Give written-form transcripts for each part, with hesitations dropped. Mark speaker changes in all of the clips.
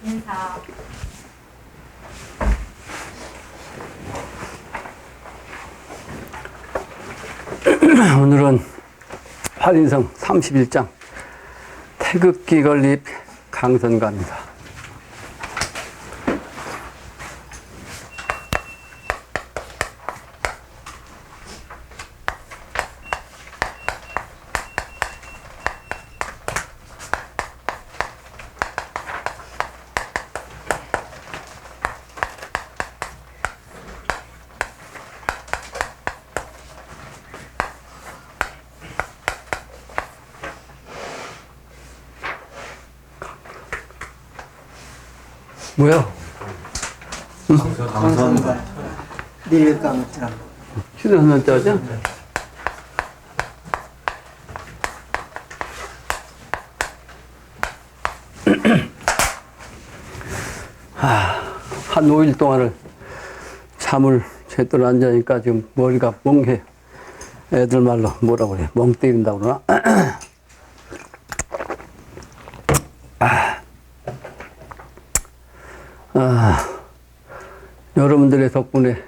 Speaker 1: 인사.
Speaker 2: 오늘은 활인성 31장 태극기 건립 강선가입니다. 뭐야?
Speaker 3: 강선가. 내일 강장.
Speaker 2: 휴대폰 짜자? 한 5일 동안을 잠을 제대로 안 자니까 지금 머리가 멍해. 애들 말로 뭐라고 그래? 멍 때린다고 그러나? 여러분들의 덕분에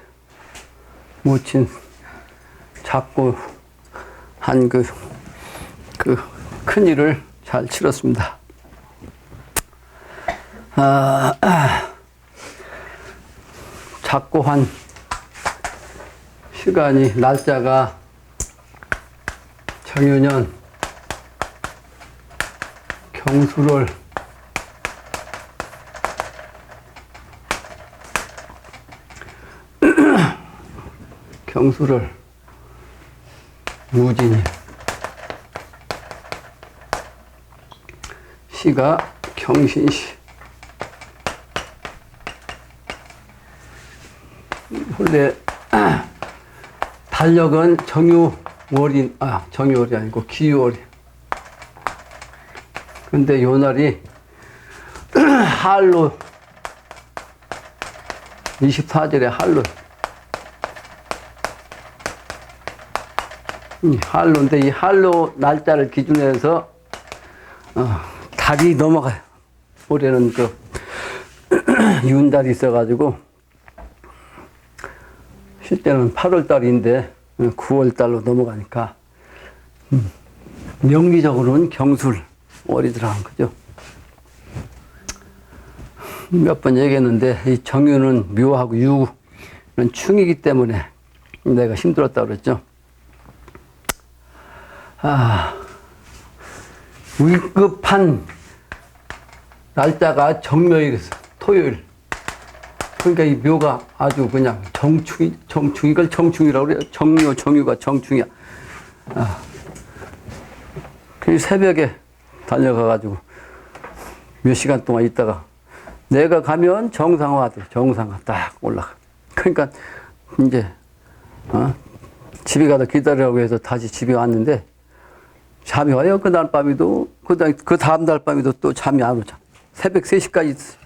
Speaker 2: 모친 작고 한 그 큰일을 잘 치렀습니다. 작고 한 시간이, 날짜가 정유년 경술월 경술월 무진이, 시가 경신시. 원래 달력은 정유월이, 정유월이 아니고 기유월이. 근데 요 날이 할로 24절에 할로. 할로인데 이 할로 날짜를 기준으로 해서 달이 넘어가요. 올해는 그 윤달이 있어가지고 실제는 8월 달인데 9월 달로 넘어가니까 명리적으로는 경술월이 들어간 거죠. 몇 번 얘기했는데 이 정유는 묘하고 유는 충이기 때문에 내가 힘들었다고 그랬죠. 위급한 날짜가 정묘일이었어. 토요일. 그러니까 이 묘가 아주 그냥 이걸 정충이라고 그래요. 정묘, 정유가 정충이야. 그 새벽에 달려가가지고 몇 시간 동안 있다가 내가 가면 정상화 딱 올라가. 그러니까 이제, 집에 가다 기다리라고 해서 다시 집에 왔는데 잠이 와요. 그날 밤에도, 그 다음 날 밤에도 또 잠이 안 오죠. 새벽 3시까지 있었어요.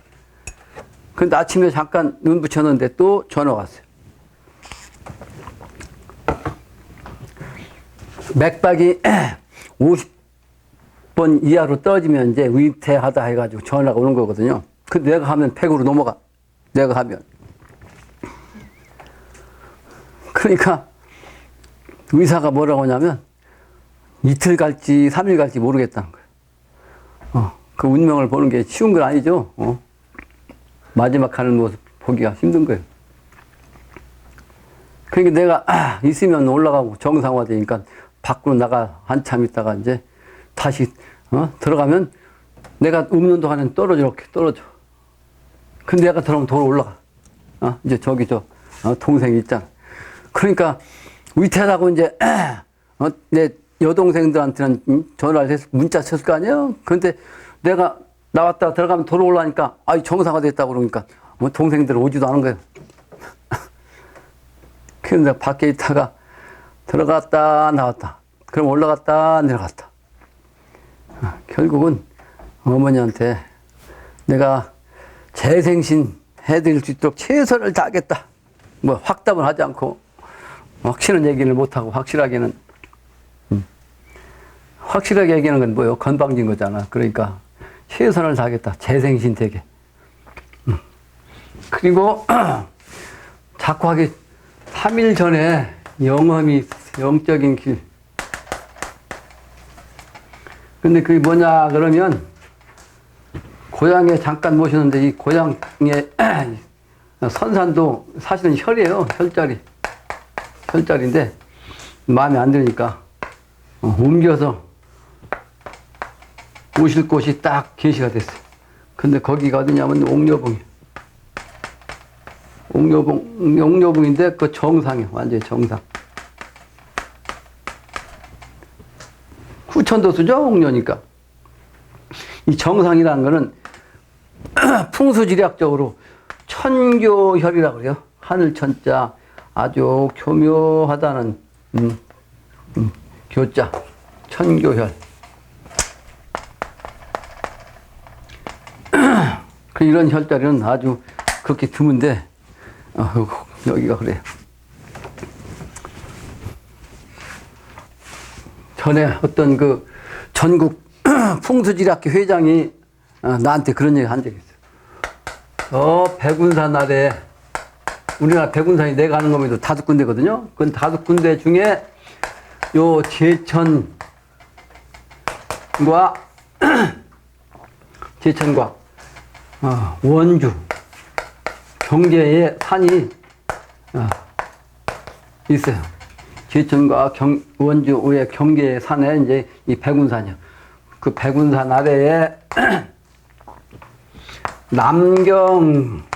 Speaker 2: 근데 아침에 잠깐 눈 붙였는데 또 전화가 왔어요. 맥박이 50번 이하로 떨어지면 이제 위태하다 해가지고 전화가 오는 거거든요. 근데 내가 하면 100으로 넘어가. 내가 하면. 그러니까 의사가 뭐라고 하냐면 이틀 갈지 3일 갈지 모르겠다는 거예요. 그 운명을 보는 게 쉬운 건 아니죠. 마지막 하는 모습 보기가 힘든 거예요. 그러니까 내가 있으면 올라가고 정상화되니까 밖으로 나가 한참 있다가 이제 다시 들어가면 내가 없는 동안은 이렇게 떨어져. 근데 내가 들어가면 도로 올라가. 이제 저기 동생이 있잖아. 그러니까 위태하다고 이제 내 여동생들한테는 전화를 해서 문자 쳤을 거 아니에요? 근데 내가 나왔다가 들어가면 도로 올라가니까 정상화 됐다고 그러니까 동생들은 오지도 않은 거예요. 그래서 내가 밖에 있다가 들어갔다 나왔다. 그럼 올라갔다 내려갔다. 결국은 어머니한테 내가 재생신 해드릴 수 있도록 최선을 다하겠다. 뭐 확답을 하지 않고 확실한 얘기를 못하고 확실하게는 확실하게 얘기하는 건 뭐예요? 건방진 거잖아. 그러니까 최선을 다하겠다. 재생신 되게. 그리고 자꾸 하기 3일 전에 영험이 있었어요. 영적인 길. 근데 그게 뭐냐 그러면 고향에 잠깐 모시는데 이 고향에 선산도 사실은 혈이에요. 혈자리인데 마음에 안 드니까 옮겨서 모실 곳이 딱 계시가 됐어요. 근데 거기가 어디냐면 옥녀봉이에요. 옥녀봉인데 그 정상이에요. 완전히 정상. 후천도수죠, 옥녀니까. 이 정상이라는 거는 풍수지리학적으로 천교혈이라고 그래요. 하늘천자, 아주 교묘하다는 교자, 천교혈. 이런 혈자리는 아주 그렇게 드문데 여기가 그래요. 전에 어떤 그 전국 풍수지리학회 회장이 나한테 그런 얘기 한 적이 있어요. 백운산 아래, 우리나라 백운산이 내가 아는 겁니다. 5군데거든요. 그건 5군데 중에 요 제천과 원주, 경계에 산이 있어요. 제천과 원주의 경계의 산에 이제 이 백운산이요. 그 백운산 아래에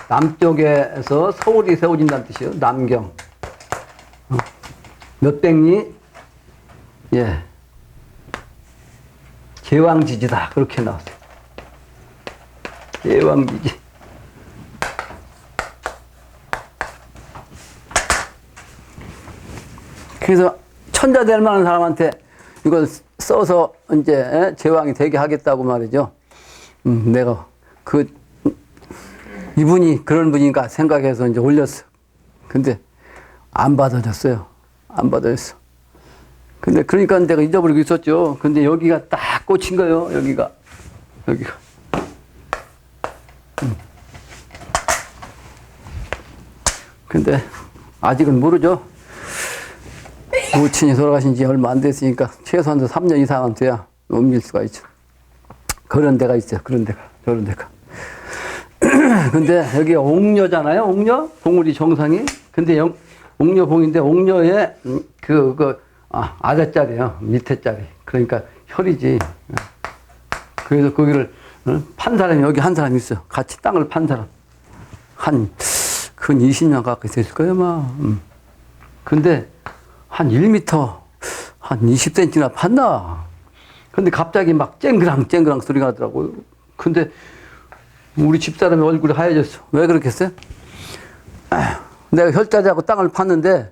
Speaker 2: 남쪽에서 서울이 세워진다는 뜻이에요. 남경. 몇백리, 예. 제왕지지다. 그렇게 나왔어요. 제왕지지. 그래서 천자 될 만한 사람한테 이걸 써서 이제 제왕이 되게 하겠다고 말이죠. 내가 이분이 그런 분인가 생각해서 이제 올렸어. 근데 안 받아줬어요. 안 받아줬어. 근데 그러니까 내가 잊어버리고 있었죠. 근데 여기가 딱 꽂힌 거예요. 여기가. 근데 아직은 모르죠. 부친이 돌아가신 지 얼마 안 됐으니까 최소한도 3년 이상은 돼야 옮길 수가 있죠. 그런 데가 있어요. 그런 데가. 저런 데가. 근데 여기 옥녀잖아요. 옥녀? 봉우리 정상이. 근데 옥녀봉인데 옥녀의 아랫자리요. 밑에 자리. 그러니까 혈이지. 그래서 거기를 판 사람이 여기 한 사람이 있어요. 같이 땅을 판 사람. 근 20년 가까이 됐을 거예요, 아마. 근데 한 1m, 한 20cm나 팠나. 근데 갑자기 막 쨍그랑 소리가 나더라고요. 근데 우리 집사람의 얼굴이 하얘졌어. 왜 그렇겠어요? 내가 혈자리하고 땅을 팠는데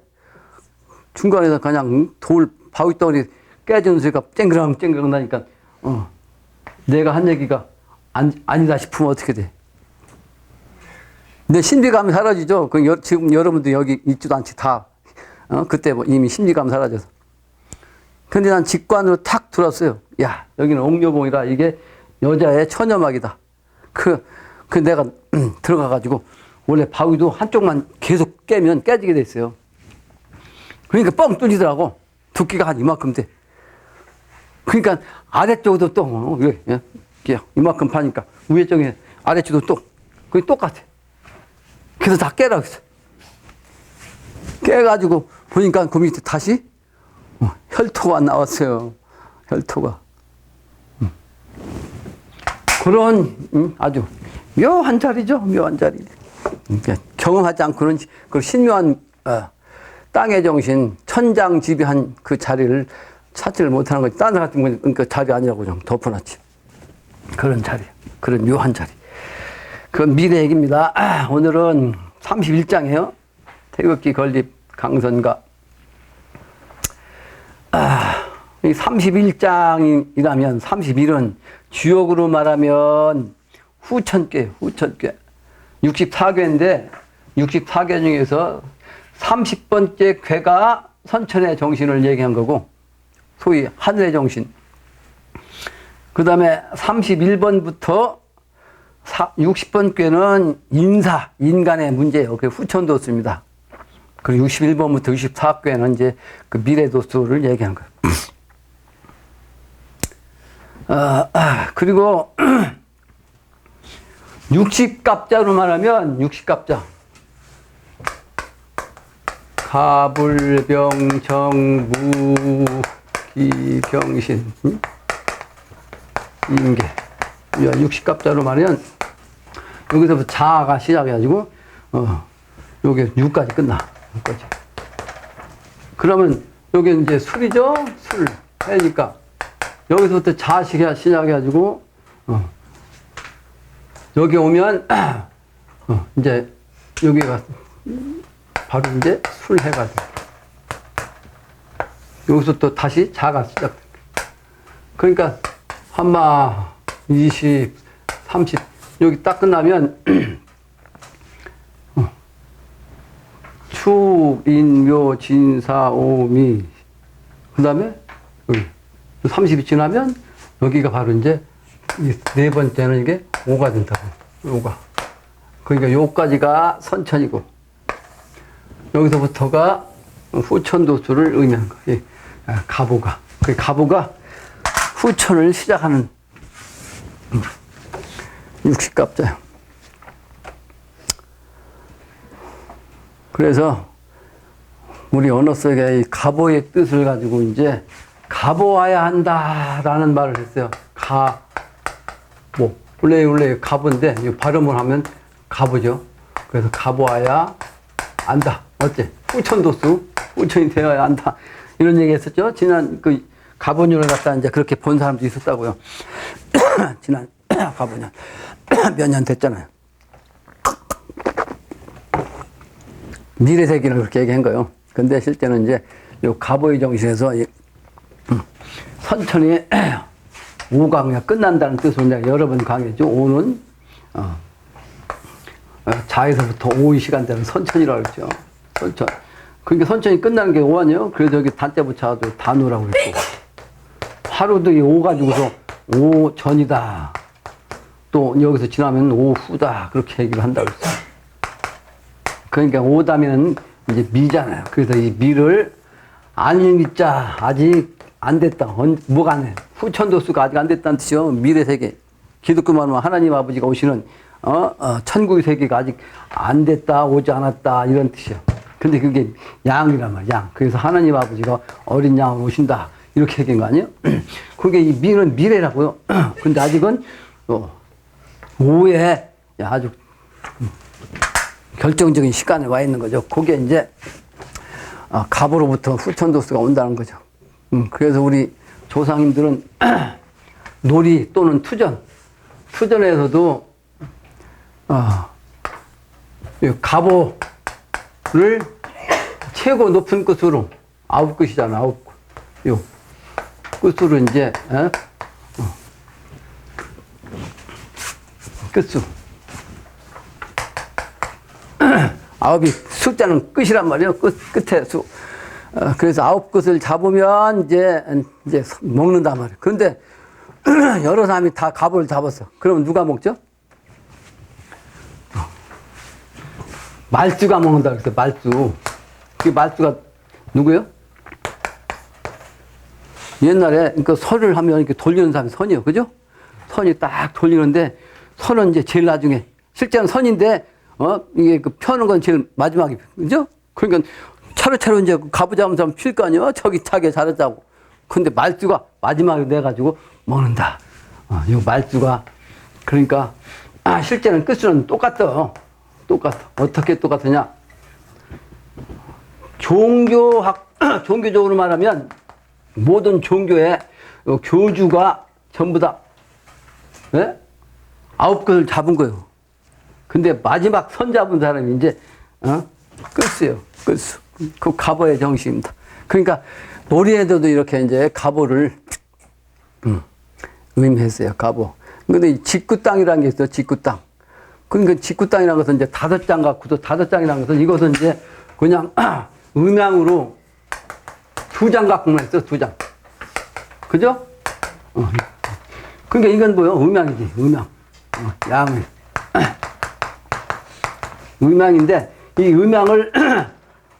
Speaker 2: 중간에서 그냥 바위덩어리 깨지는 소리가 쨍그랑 나니까 내가 한 얘기가 아니다 싶으면 어떻게 돼? 내 신비감이 사라지죠. 지금 여러분들 여기 있지도 않지 다. 그때 이미 신비감 사라져서. 근데 난 직관으로 탁 들었어요. 야, 여기는 옥녀봉이라 이게 여자의 처녀막이다. 내가 들어가가지고 원래 바위도 한쪽만 계속 깨면 깨지게 돼 있어요. 그러니까 뻥 뚫리더라고. 두께가 한 이만큼 돼. 그러니까 아래쪽도 또 이만큼 파니까 위에 쪽에 아래쪽도 또 그게 똑같아. 그래서 다 깨라고 했어. 깨가지고 보니까 그 밑에 다시 혈토가 나왔어요. 혈토가. 그런 아주 묘한 자리죠. 묘한 자리. 그러니까 경험하지 않고는 그 신묘한 땅의 정신, 천장지배한 그 자리를 찾지를 못하는 거지. 딴 사람 같은 건 그러니까 자리 아니라고 좀 덮어놨지. 그런 자리, 그런 묘한 자리. 그건 미래 얘기입니다. 오늘은 31장이에요. 태극기 건립 강선가. 이 31장이라면 31은 주역으로 말하면 후천괴. 64괴인데 64괴 중에서 30번째 괴가 선천의 정신을 얘기한 거고 소위 하늘의 정신. 그 다음에 31번부터 60번 꾀는 인간의 문제예요. 그 후천도수입니다. 그리고 61번부터 64꾀는 이제 그 미래도수를 얘기한 거예요. 그리고 60갑자로 말하면 60갑자. 가불병정 무기경신 인계. 60갑자로 말하면 여기서부터 자가 시작해가지고 요게 6까지 끝나. 6까지. 그러면 요게 이제 술이죠? 술. 해니까 여기서부터 자 시작해가지고 여기 오면 이제 여기가 바로 이제 술해가 돼. 여기서 또 다시 자가 시작. 그러니까 한마 20, 30 여기 딱 끝나면 축, 인묘, 진사, 오미 그 다음에 여기 30이 지나면 여기가 바로 이제 네 번째는 이게 5가 된다고. 5가. 그러니까 요까지가 선천이고 여기서부터가 후천도수를 의미하는 거예요. 가보가. 그 가보가 후천을 시작하는 60갑자예요. 그래서 우리 언어 속에 이 가보의 뜻을 가지고 이제 가보아야 한다라는 말을 했어요. 가보. 원래 가보인데 발음을 하면 가보죠. 그래서 가보아야 안다. 어째? 후천도수. 후천이 되어야 한다. 이런 얘기 했었죠. 지난 그 가보년을 갖다 이제 그렇게 본 사람도 있었다고요. 지난 가보년. 몇 년 됐잖아요. 미래세계를 그렇게 얘기한 거예요. 근데 실제는 이제 요 가보의 정신에서 선천이 5강이 끝난다는 뜻으로 이제 여러 번 강했죠. 5는 자에서부터 5의 시간대는 선천이라고 그랬죠. 선천. 그러니까 선천이 끝나는 게 5 아니에요? 그래서 여기 단자 붙여가지고 단우라고 그랬고. 하루도 이 5 가지고서 5 전이다. 또 여기서 지나면 5 후다. 그렇게 얘기를 한다고 그랬어요. 그러니까 5 다음에는 이제 미잖아요. 그래서 이 미를 아닌 미자 아직 안 됐다. 뭐가 안 해. 후천도수가 아직 안 됐다는 뜻이요. 미래 세계. 기독교만 하면 하나님 아버지가 오시는 천국의 세계가 아직 안 됐다, 오지 않았다 이런 뜻이요. 근데 그게 양이란 말이야. 양. 그래서 하나님 아버지가 어린 양으로 오신다 이렇게 얘기한 거 아니에요? 그게 이 미는 미래라고요. 근데 아직은 5에 아주 결정적인 시간에 와 있는 거죠. 그게 이제 갑으로부터 후천도수가 온다는 거죠. 그래서 우리 조상님들은 놀이 또는 투전에서도 갑오를 최고 높은 끝으로 9끝이잖아. 9끝. 요 끝으로 이제 끝수. 9이 숫자는 끝이란 말이에요. 끝에 수. 그래서 9끝을 잡으면 이제 먹는단 말이에요. 그런데 여러 사람이 다 갑을 잡았어. 그러면 누가 먹죠? 말주가 먹는다 그랬어요. 말주. 그 말주가 누구예요? 옛날에 그 선을 하면 이렇게 돌리는 사람이 선이에요. 그죠? 선이 딱 돌리는데 선은 이제 제일 나중에 실제는 선인데 이게 그 펴는 건 제일 마지막에 그죠? 그러니까 차로차로 이제 가부 잡은 사람 필 거 아니에요? 저기 타게 잘했다고. 근데 말주가 마지막에 내가지고 먹는다. 이 말주가 그러니까 실제는 끝수는 똑같아. 어떻게 똑같으냐? 종교적으로 말하면 모든 종교의 교주가 전부 다 9끝을 잡은 거예요. 근데 마지막 선 잡은 사람이 이제 끝이에요. 끝수. 그 갑오의 정신입니다. 그러니까 놀이에도 이렇게 이제 갑오를 의미했어요. 갑오. 근데 이 직구 땅이라는 게 있어요. 직구 땅. 그러니까 직구 땅이라는 것은 이제 5장 갖고도 5장이라는 것은 이것은 이제 그냥 음양으로 2장 갖고만 했어. 2장. 그죠? 그러니까 이건 뭐요? 음양이지. 음양. 양을. 음양인데 이 음양을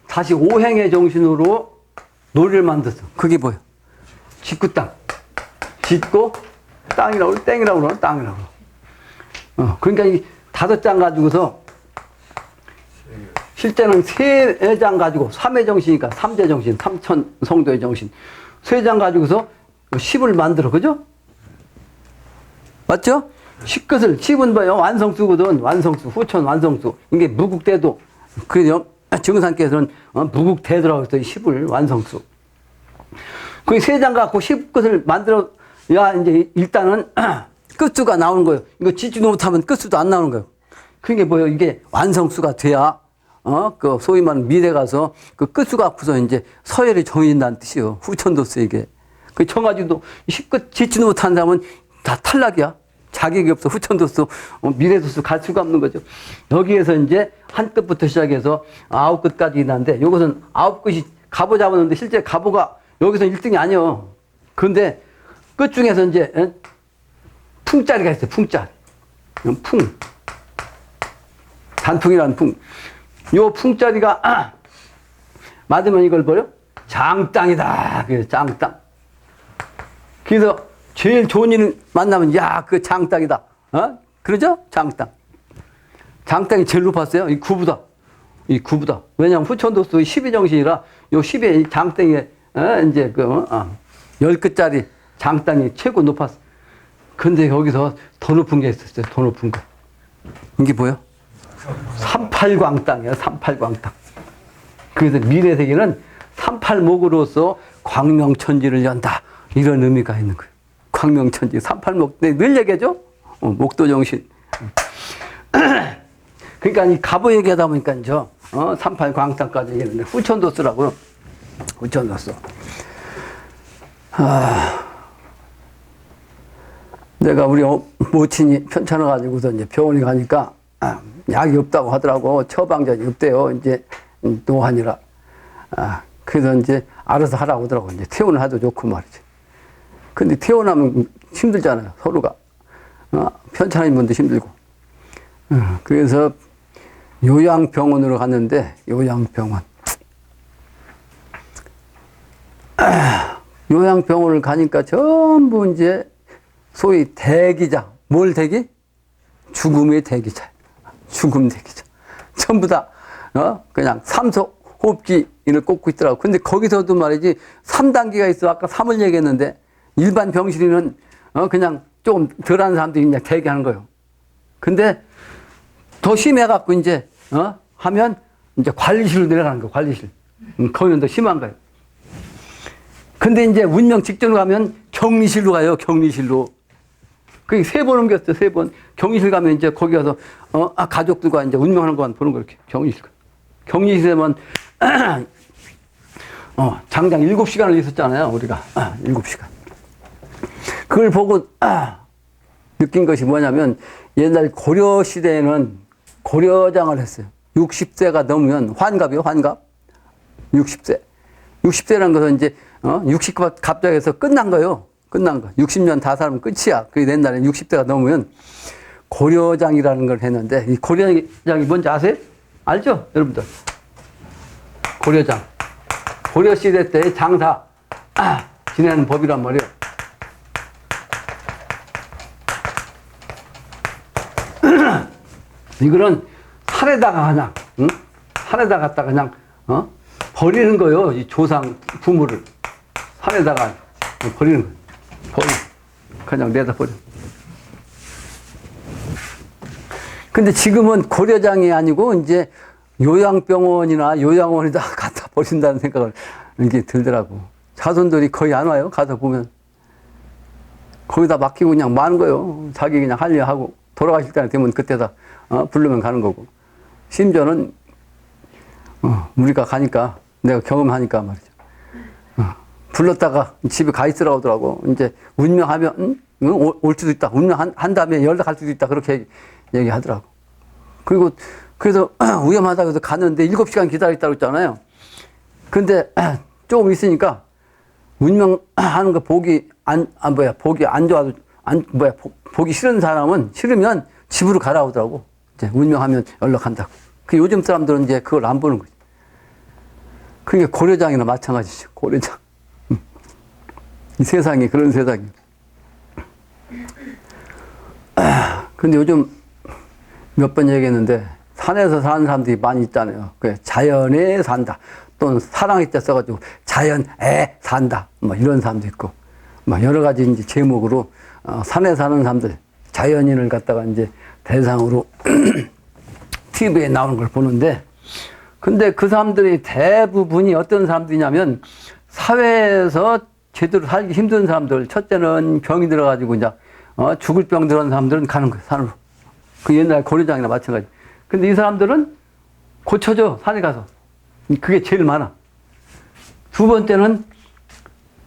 Speaker 2: 다시 오행의 정신으로 노래를 만들었어. 그게 뭐야? 짓구 땅. 짓고 땅이라고 그래. 땡이라고 그러나? 땅이라고 그러. 그러니까 이 5장 가지고서 실제는 3장 가지고 3의 정신이니까 3제 정신, 삼천 성도의 정신. 3장 가지고서 10을 만들어. 그죠? 맞죠? 10은 뭐예요? 완성수거든. 완성수, 후천 완성수. 이게 무국대도. 그래요? 증산께서는 무국대도라고 했어요. 10을 완성수. 그 3장 갖고 10것을 만들어, 야, 이제 일단은 끝수가 나오는 거예요. 이거 짓지도 못하면 끝수도 안 나오는 거예요. 그게 뭐예요? 이게 완성수가 돼야, 그 소위 말하는 미래 가서 그 끝수 갖고서 이제 서열이 정해진다는 뜻이에요. 후천도수 이게. 그 정가지도 10것 짓지도 못한 사람은 다 탈락이야. 자격이 없어. 후천도수, 미래도수 갈 수가 없는 거죠. 여기에서 이제 한 끝부터 시작해서 9끝까지 있는데, 이것은 9끝이 갑오 잡았는데, 실제 갑오가 여기서 1등이 아니요. 그런데 끝 중에서 이제 풍자리가 있어요. 풍자리. 풍. 단풍이라는 풍. 요 풍자리가 맞으면 이걸 버려? 장땅이다. 그래서 장땅. 그래서 제일 좋은 일 만나면, 야, 그 장땅이다. 그러죠? 장땅. 장땅이 제일 높았어요. 이 구부다. 이 구부다. 왜냐면 후천도수 12정신이라 요 10의 장땅에, 이제 10끝짜리 장땅이 최고 높았어. 근데 여기서 더 높은 게 있었어요. 더 높은 거. 이게 뭐야? 38광땅이야. 38광땅. 그래서 미래 세계는 38목으로서 광명천지를 연다. 이런 의미가 있는 거예요. 광명천지, 38목. 늘 얘기하죠? 목도정신. 그러니까 이 갑오 얘기하다 보니까 38광땅까지 얘기했는데, 후천도수라고요. 후천도수. 내가 우리 모친이 편찮아가지고서 이제 병원에 가니까, 약이 없다고 하더라고. 처방전이 없대요. 이제, 노안이라. 그래서 이제 알아서 하라고 하더라고. 이제 퇴원을 해도 좋고 말이지. 근데 퇴원하면 힘들잖아요. 서로가. 편찮은 분도 힘들고. 그래서 요양병원으로 갔는데, 요양병원. 요양병원을 가니까 전부 이제 소위 대기자. 뭘 대기? 죽음의 대기자. 죽음 대기자. 전부 다, 그냥 삼소 호흡기를 꽂고 있더라고. 근데 거기서도 말이지, 3단계가 있어. 아까 3을 얘기했는데, 일반 병실에는, 그냥 조금 덜한 사람들이 그냥 대기하는 거예요. 근데 더 심해갖고 이제, 하면 이제 관리실로 내려가는 거예요. 관리실. 거기는 더 심한 거예요. 근데 이제 운명 직전으로 가면 격리실로 가요. 격리실로. 그게 3번 옮겼어요. 3번. 격리실 가면 이제 거기 가서, 가족들과 이제 운명하는 것만 보는 거예요. 이렇게. 격리실. 격리실에만, 장장 7시간을 있었잖아요. 우리가. 7시간. 그걸 보고, 느낀 것이 뭐냐면, 옛날 고려 시대에는 고려장을 했어요. 60세가 넘으면 환갑이요, 환갑. 60세. 60세라는 것은 이제, 60 갑자기해서 끝난 거예요. 끝난 거. 60년 다 살면 끝이야. 그게 옛날에 60세가 넘으면 고려장이라는 걸 했는데, 이 고려장이 뭔지 아세요? 알죠? 여러분들. 고려장. 고려시대 때의 장사, 지내는 법이란 말이에요. 이거는 산에다가 그냥, 산에다 갖다 그냥, 버리는 거예요. 이 조상 부모를. 산에다가 버리는 거예요. 그냥 내다 버려. 근데 지금은 고려장이 아니고 이제 요양병원이나 요양원에다 갖다 버린다는 생각을 이렇게 들더라고. 자손들이 거의 안 와요. 가서 보면. 거기다 맡기고 그냥 마는 거예요. 자기 그냥 할 일 하고. 돌아가실 때 되면 그때다, 부르면 가는 거고. 심지어는, 우리가 가니까, 내가 경험하니까 말이죠. 불렀다가 집에 가 있으라고 하더라고. 이제 운명하면, 올 수도 있다. 운명한 다음에 연락할 수도 있다. 그렇게 얘기하더라고. 그리고, 그래서 위험하다고 해서 갔는데 7시간 기다렸다고 했잖아요. 근데 조금 있으니까 운명하는 거 보기 안 좋아도, 보기 싫은 사람은 싫으면 집으로 가라 하더라고. 이제 운명하면 연락한다고. 그 요즘 사람들은 이제 그걸 안 보는 거지. 그게 고려장이나 마찬가지죠. 고려장. 이 세상이 그런 세상이. 근데 요즘 몇 번 얘기했는데 산에서 사는 사람들이 많이 있잖아요. 그 자연에 산다. 또는 사랑했다 써가지고 자연에 산다. 뭐 이런 사람도 있고, 뭐 여러 가지 이제 제목으로 산에 사는 사람들, 자연인을 갖다가 이제 대상으로 TV에 나오는 걸 보는데, 근데 그 사람들이 대부분이 어떤 사람들이냐면 사회에서 제대로 살기 힘든 사람들, 첫째는 병이 들어가지고 이제 죽을 병 들어간 사람들은 가는 거예요, 산으로. 그 옛날 고려장이나 마찬가지. 근데 이 사람들은 고쳐져, 산에 가서. 그게 제일 많아. 두 번째는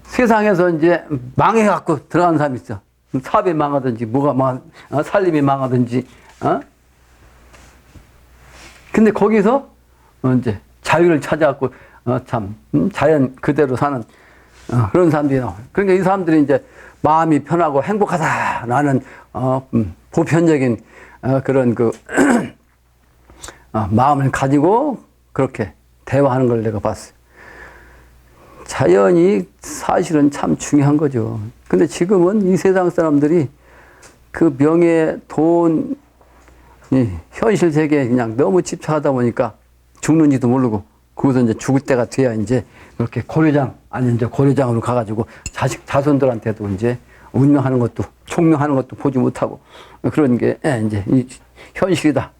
Speaker 2: 세상에서 이제 망해갖고 들어가는 사람이 있어. 사업이 망하든지, 살림이 망하든지, 근데 거기서 이제 자유를 찾아갖고, 자연 그대로 사는, 그런 사람들이 나와요. 그러니까 이 사람들이 이제 마음이 편하고 행복하다라는, 보편적인, 그런 마음을 가지고 그렇게 대화하는 걸 내가 봤어요. 자연이 사실은 참 중요한 거죠. 근데 지금은 이 세상 사람들이 그 명예, 돈, 이 현실 세계에 그냥 너무 집착하다 보니까 죽는지도 모르고, 거기서 이제 죽을 때가 돼야 이제 그렇게 고려장, 아니 이제 고려장으로 가가지고 자손들한테도 이제 운명하는 것도, 총명하는 것도 보지 못하고, 그런 게 이제 이 현실이다.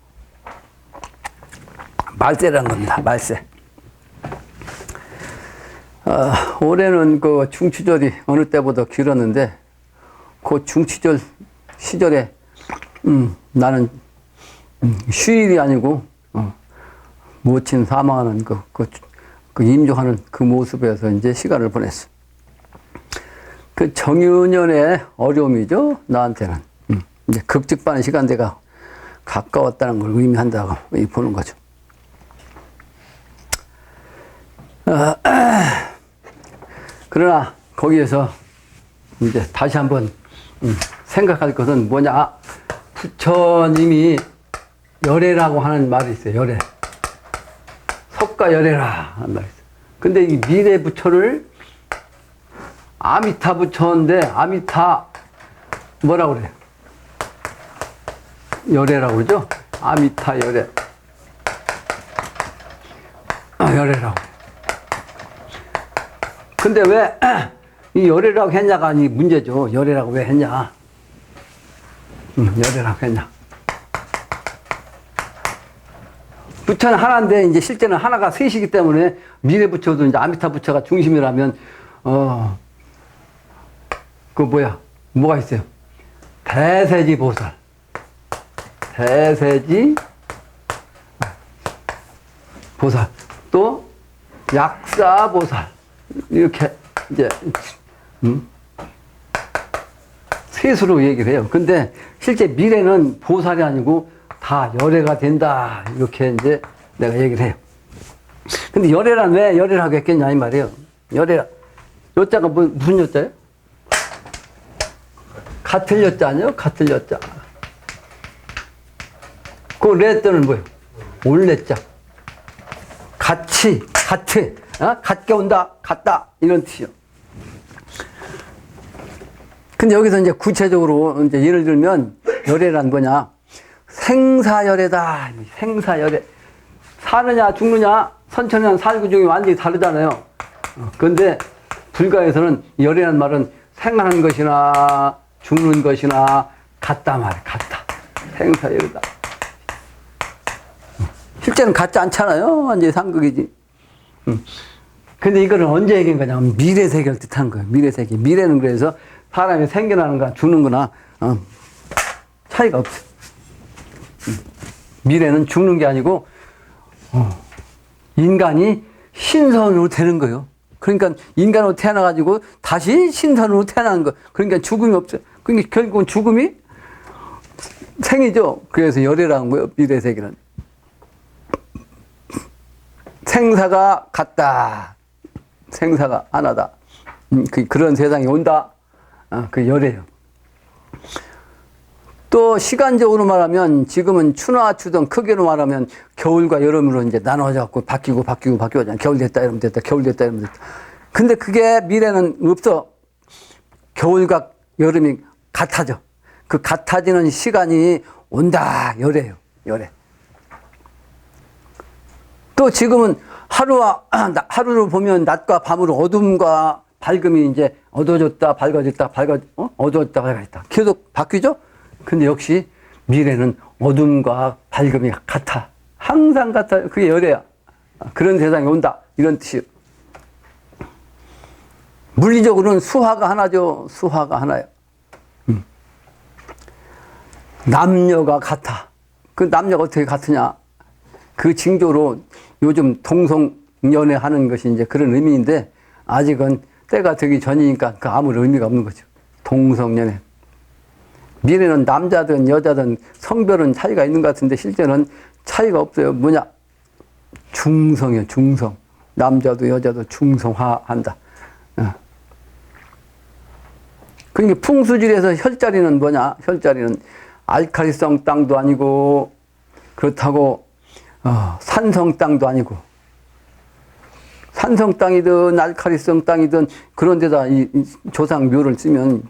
Speaker 2: 말세라는 겁니다. 말세. 올해는 그 중추절이 어느 때보다 길었는데, 그 중추절 시절에, 나는, 휴일이 아니고, 모친 사망하는 그 임종하는 그 모습에서 이제 시간을 보냈어. 그 정유년의 어려움이죠, 나한테는. 이제 급직반의 시간대가 가까웠다는 걸 의미한다고 보는 거죠. 그러나 거기에서 이제 다시 한번 생각할 것은 뭐냐. 부처님이 열애라고 하는 말이 있어요. 열애. 석가열애라 하는 말이 있어요. 근데 이 미래 부처를 아미타 부처인데, 아미타 뭐라고 그래요? 열애라고 그러죠? 아미타 열애. 열애라고. 근데 왜 이 열애라고 했냐가 이 문제죠. 열애라고 왜 했냐? 열애라고 했냐? 부처는 하나인데 이제 실제는 하나가 셋이기 때문에 미래 부처도 이제 아미타 부처가 중심이라면 그 뭐가 있어요? 대세지 보살, 대세지 보살, 또 약사 보살, 이렇게 이제 셋으로 얘기를 해요. 근데 실제 미래는 보살이 아니고 다 열애가 된다, 이렇게 이제 내가 얘기를 해요. 근데 열애란 왜 열애라고 했겠냐 이 말이에요. 열애라, 여자가 무슨 여자예요? 같은 여자 아니에요? 같은 여자. 그 레자는 뭐예요? 올레자. 같이, 같게 온다, 같다, 이런 뜻이요. 근데 여기서 이제 구체적으로 이제 예를 들면 열애란 뭐냐? 생사열애다. 생사열애. 사느냐 죽느냐 선천이랑 살구 중에 완전히 다르잖아요. 그런데 불가에서는 열애란 말은 생하는 것이나 죽는 것이나 같다 말이야. 같다. 생사열애다. 실제는 같지 않잖아요. 완전히 상극이지. 근데 이거는 언제 얘기한 거냐면 미래 세계를 뜻하는 거예요. 미래 세계. 미래는 그래서 사람이 생겨나는 거나 죽는 거나 차이가 없어요. 미래는 죽는 게 아니고 인간이 신선으로 되는 거예요. 그러니까 인간으로 태어나가지고 다시 신선으로 태어나는 거. 그러니까 죽음이 없어요. 그러니까 결국은 죽음이 생이죠. 그래서 열애라는 거예요. 미래 세계는. 생사가 같다. 생사가 하나다. 그런 세상이 온다. 그 열애예요. 또 시간적으로 말하면 지금은 추나 추등 크게로 말하면 겨울과 여름으로 이제 나눠져갖고 바뀌고 하잖아. 겨울 됐다 이러면 됐다. 겨울 됐다 이러면 됐다. 근데 그게 미래는 없어. 겨울과 여름이 같아져. 그 같아지는 시간이 온다. 열애요. 열애. 또 지금은 하루를 보면 낮과 밤으로 어둠과 밝음이 이제 어두워졌다, 어두워졌다, 밝아졌다. 계속 바뀌죠? 근데 역시 미래는 어둠과 밝음이 같아. 항상 같아. 그게 열애야. 그런 세상이 온다. 이런 뜻이요. 물리적으로는 수화가 하나죠. 수화가 하나요. 남녀가 같아. 그 남녀가 어떻게 같으냐? 그 징조로 요즘 동성연애 하는 것이 이제 그런 의미인데 아직은 때가 되기 전이니까 그 아무런 의미가 없는 거죠. 동성연애. 미래는 남자든 여자든 성별은 차이가 있는 것 같은데 실제는 차이가 없어요. 뭐냐? 중성이에요. 중성. 남자도 여자도 중성화한다. 그러니까 풍수질에서 혈자리는 뭐냐? 혈자리는 알칼리성 땅도 아니고 그렇다고 산성 땅도 아니고 산성 땅이든 알칼리성 땅이든 그런 데다 이 조상 묘를 쓰면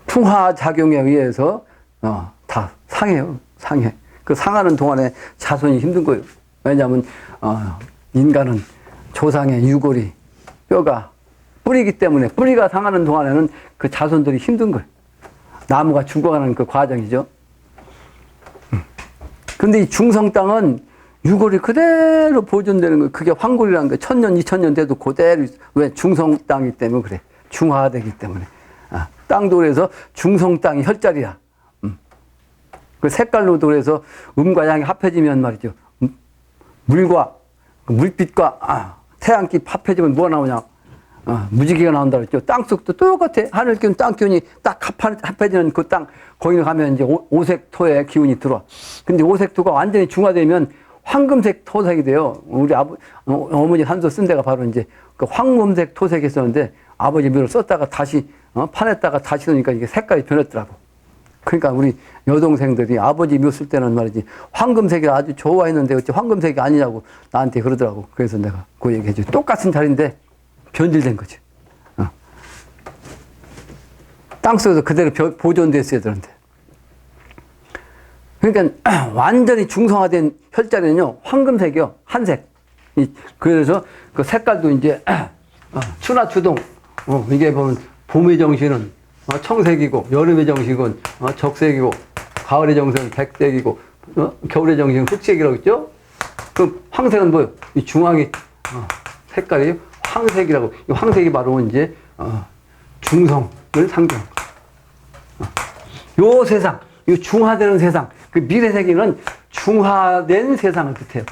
Speaker 2: 풍화 작용에 의해서 다 상해요. 상해. 그 상하는 동안에 자손이 힘든 거예요. 왜냐하면 인간은 조상의 유골이 뼈가 뿌리기 때문에 뿌리가 상하는 동안에는 그 자손들이 힘든 거예요. 나무가 죽어가는 그 과정이죠. 근데 이 중성 땅은 유골이 그대로 보존되는 거예요. 그게 황골이라는 거예요. 1000년, 2000년 돼도 그대로 있어요. 왜? 중성 땅이기 때문에 그래. 중화되기 때문에. 땅도 그래서 중성 땅이 혈자리야. 그 색깔로도 그래서 음과 양이 합해지면 말이죠. 물과 물빛과 태양빛 합해지면 뭐가 나오냐? 무지개가 나온다 그랬죠. 땅속도 똑같아. 하늘 기운, 땅 기운이 딱 합해지는 그 땅, 거기 가면 이제 오색 토의 기운이 들어와. 근데 오색 토가 완전히 중화되면 황금색 토색이 돼요. 우리 어머니 한소 쓴 데가 바로 이제 그 황금색 토색이 있었는데 아버지 묘를 썼다가 다시, 파냈다가 다시 넣으니까 이게 색깔이 변했더라고. 그러니까 우리 여동생들이 아버지 묘 쓸 때는 말이지 황금색이라 아주 좋아했는데 어째 황금색이 아니냐고 나한테 그러더라고. 그래서 내가 그 얘기 해줘. 똑같은 자리인데 변질된 거지. 땅속에서 그대로 보존됐어야 되는데. 그러니까 완전히 중성화된 혈자리는요, 황금색이요, 한색. 그래서 그 색깔도 이제 추나 추동. 이게 보면 봄의 정신은 청색이고, 여름의 정신은 적색이고, 가을의 정신은 백색이고, 겨울의 정신은 흑색이라고 했죠? 그 황색은 뭐예요? 이 중앙이 색깔이 황색이라고. 이 황색이 바로 이제 중성을 상징하는 거예요. 요 세상, 이 중화되는 세상, 그 미래세계는 중화된 세상을 뜻해요.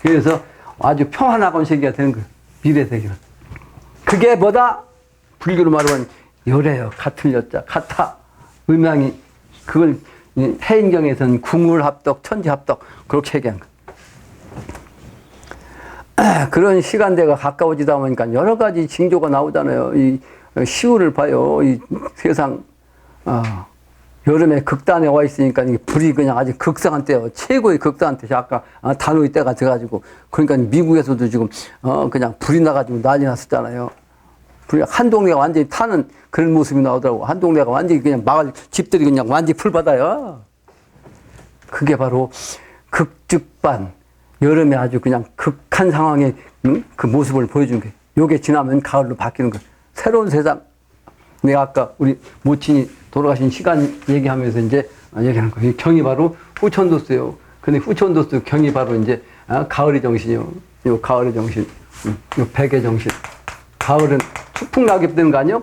Speaker 2: 그래서 아주 평안하고 세계가 되는 거예요. 미래세계는. 그게 뭐다? 불교로 말하면 열애요. 같은 여자, 같아. 음양이 그걸 해인경에서는 궁울합덕, 천지합덕 그렇게 얘기한 거예요. 그런 시간대가 가까워지다 보니까 여러 가지 징조가 나오잖아요. 이 시우를 봐요. 이 세상 여름에 극단에 와 있으니까 이게 불이 그냥 아주 극상한 때요. 최고의 극상한 때죠. 아까 단오의 때가 돼가지고 그러니까 미국에서도 지금 그냥 불이 나가지고 난리 났었잖아요. 불이 한 동네가 완전히 타는 그런 모습이 나오더라고. 한 동네가 완전히 그냥 막을 집들이 그냥 완전히 불바다요. 그게 바로 극즉반. 여름에 아주 그냥 극한 상황의 그 모습을 보여준 거예요. 요게 지나면 가을로 바뀌는 거예요. 새로운 세상. 내가 아까 우리 모친이 돌아가신 시간 얘기하면서 이제 얘기하는 거예요. 경이 바로 후천도수예요. 근데 후천도수 경이 바로 이제 가을의 정신이요. 요 가을의 정신, 요 백의 정신. 가을은 추풍낙엽 되는 거 아니요?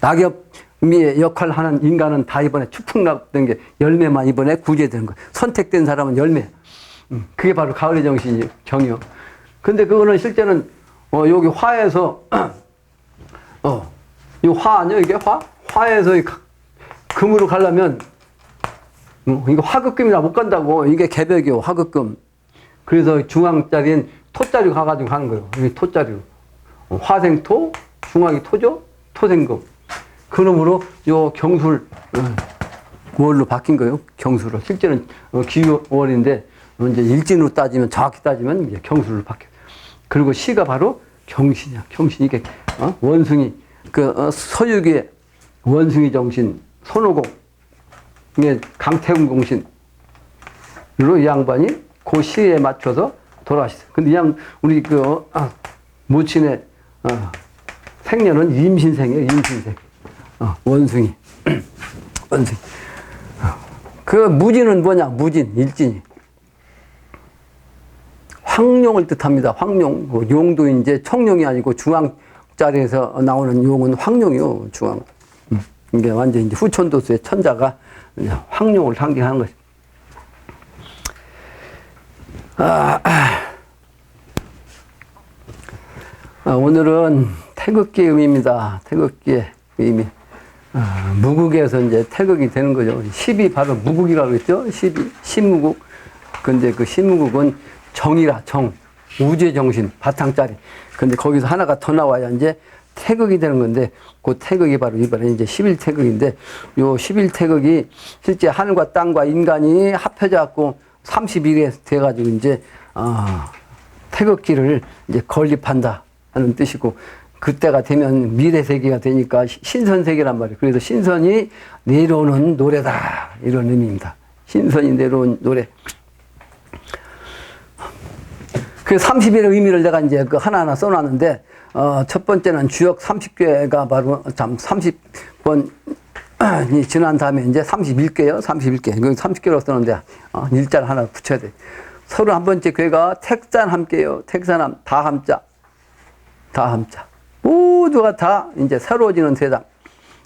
Speaker 2: 낙엽의 역할을 하는 인간은 다 이번에 추풍낙엽 된 게 열매만 이번에 구제되는 거예요. 선택된 사람은 열매. 그게 바로 가을의 정신이요. 경이요. 근데 그거는 실제는 여기 화에서 이 화 아니요? 이게 화? 화에서 금으로 가려면 이거 화극금이라 못 간다고. 이게 개벽이요. 화극금. 그래서 중앙자리엔 토자리로 가가지고 가는 거예요. 이게 토자리로. 화생토, 중앙이 토죠? 토생금. 그러므로 요 경술 월로 바뀐 거예요. 경수로. 실제는 기월인데 이제 일진으로 따지면 정확히 따지면 이제 경수로 바뀌어요. 그리고 시가 바로 경신이야. 경신 이게 원숭이 서유기의 원숭이 정신 손오공 이게 강태공 공신으로 이 양반이 그 시에 맞춰서 돌아가셨어요. 근데 우리 모친의 생년은 임신생이에요. 임신생. 원숭이. 원숭이. 그 무진은 뭐냐? 무진, 일진이. 황룡을 뜻합니다. 황룡. 용도 이제 청룡이 아니고 중앙자리에서 나오는 용은 황룡이요. 중앙. 이게 완전 이제 후천도수의 천자가 황룡을 상징하는 것입니다. 오늘은 태극기의 의미입니다. 태극기의 의미. 무국에서 이제 태극이 되는 거죠. 10이 바로 무국이라고 했죠. 10이 신무국. 근데 그 신무국은 정이라 정. 우주의 정신 바탕짜리. 근데 거기서 하나가 더 나와야 이제 태극이 되는 건데 그 태극이 바로 이번에 이제 11태극인데 요 11태극이 실제 하늘과 땅과 인간이 합해져 갖고 31에 돼 가지고 이제 태극기를 이제 건립한다 하는 뜻이고 그때가 되면 미래세계가 되니까 신선세계란 말이에요. 그래서 신선이 내려오는 노래다 이런 의미입니다. 신선이 내려온 노래. 그 30일의 의미를 내가 이제 그 하나하나 써놨는데 첫 번째는 주역 30개가 바로 30번이 지난 다음에 이제 31개요. 31개. 그 30개로 썼는데 일자를 하나 붙여야 돼. 31번째 괴가 택산 함께요. 택산함 다함자. 다함자. 모두가 다 이제 새로워지는 세상.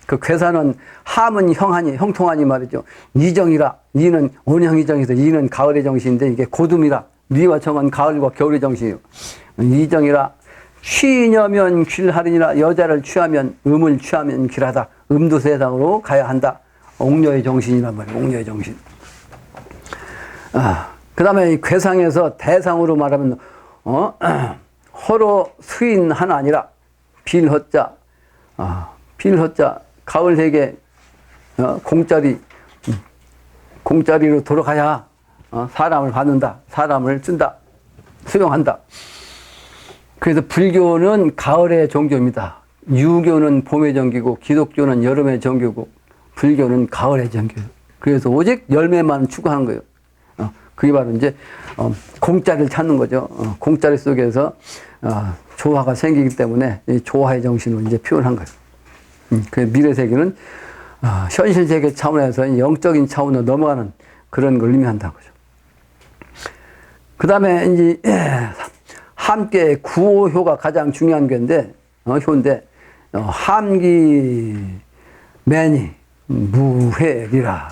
Speaker 2: 그 괴사는 함은 형하니 형통하니 말이죠. 이정이라. 이는 온형의 정이서 이는 가을의 정신인데 이게 고둠이라. 미와 정은 가을과 겨울의 정신이요. 이정이라. 취녀면 귀하리니라. 여자를 취하면 음을 취하면 귀하다. 음도 세상으로 가야 한다. 옥녀의 정신이란 말이에요. 옥녀의 정신. 그 다음에 이 괴상에서 대상으로 말하면 허로 수인 하나 아니라 빌허자. 빌허자. 가을 세계 공짜리로 돌아가야 사람을 받는다. 사람을 쓴다. 수용한다. 그래서 불교는 가을의 종교입니다. 유교는 봄의 종교고 기독교는 여름의 종교고 불교는 가을의 종교예요. 그래서 오직 열매만 추구하는 거예요. 그게 바로 이제 공짜리를 찾는 거죠. 공짜리 속에서 조화가 생기기 때문에 이 조화의 정신을 이제 표현한 거예요. 그 미래 세계는 현실 세계 차원에서 영적인 차원으로 넘어가는 그런 걸 의미한다는 거죠. 그 다음에 이제 함께 구호효가 가장 중요한 건데 효인데 함기 매니 무회리라.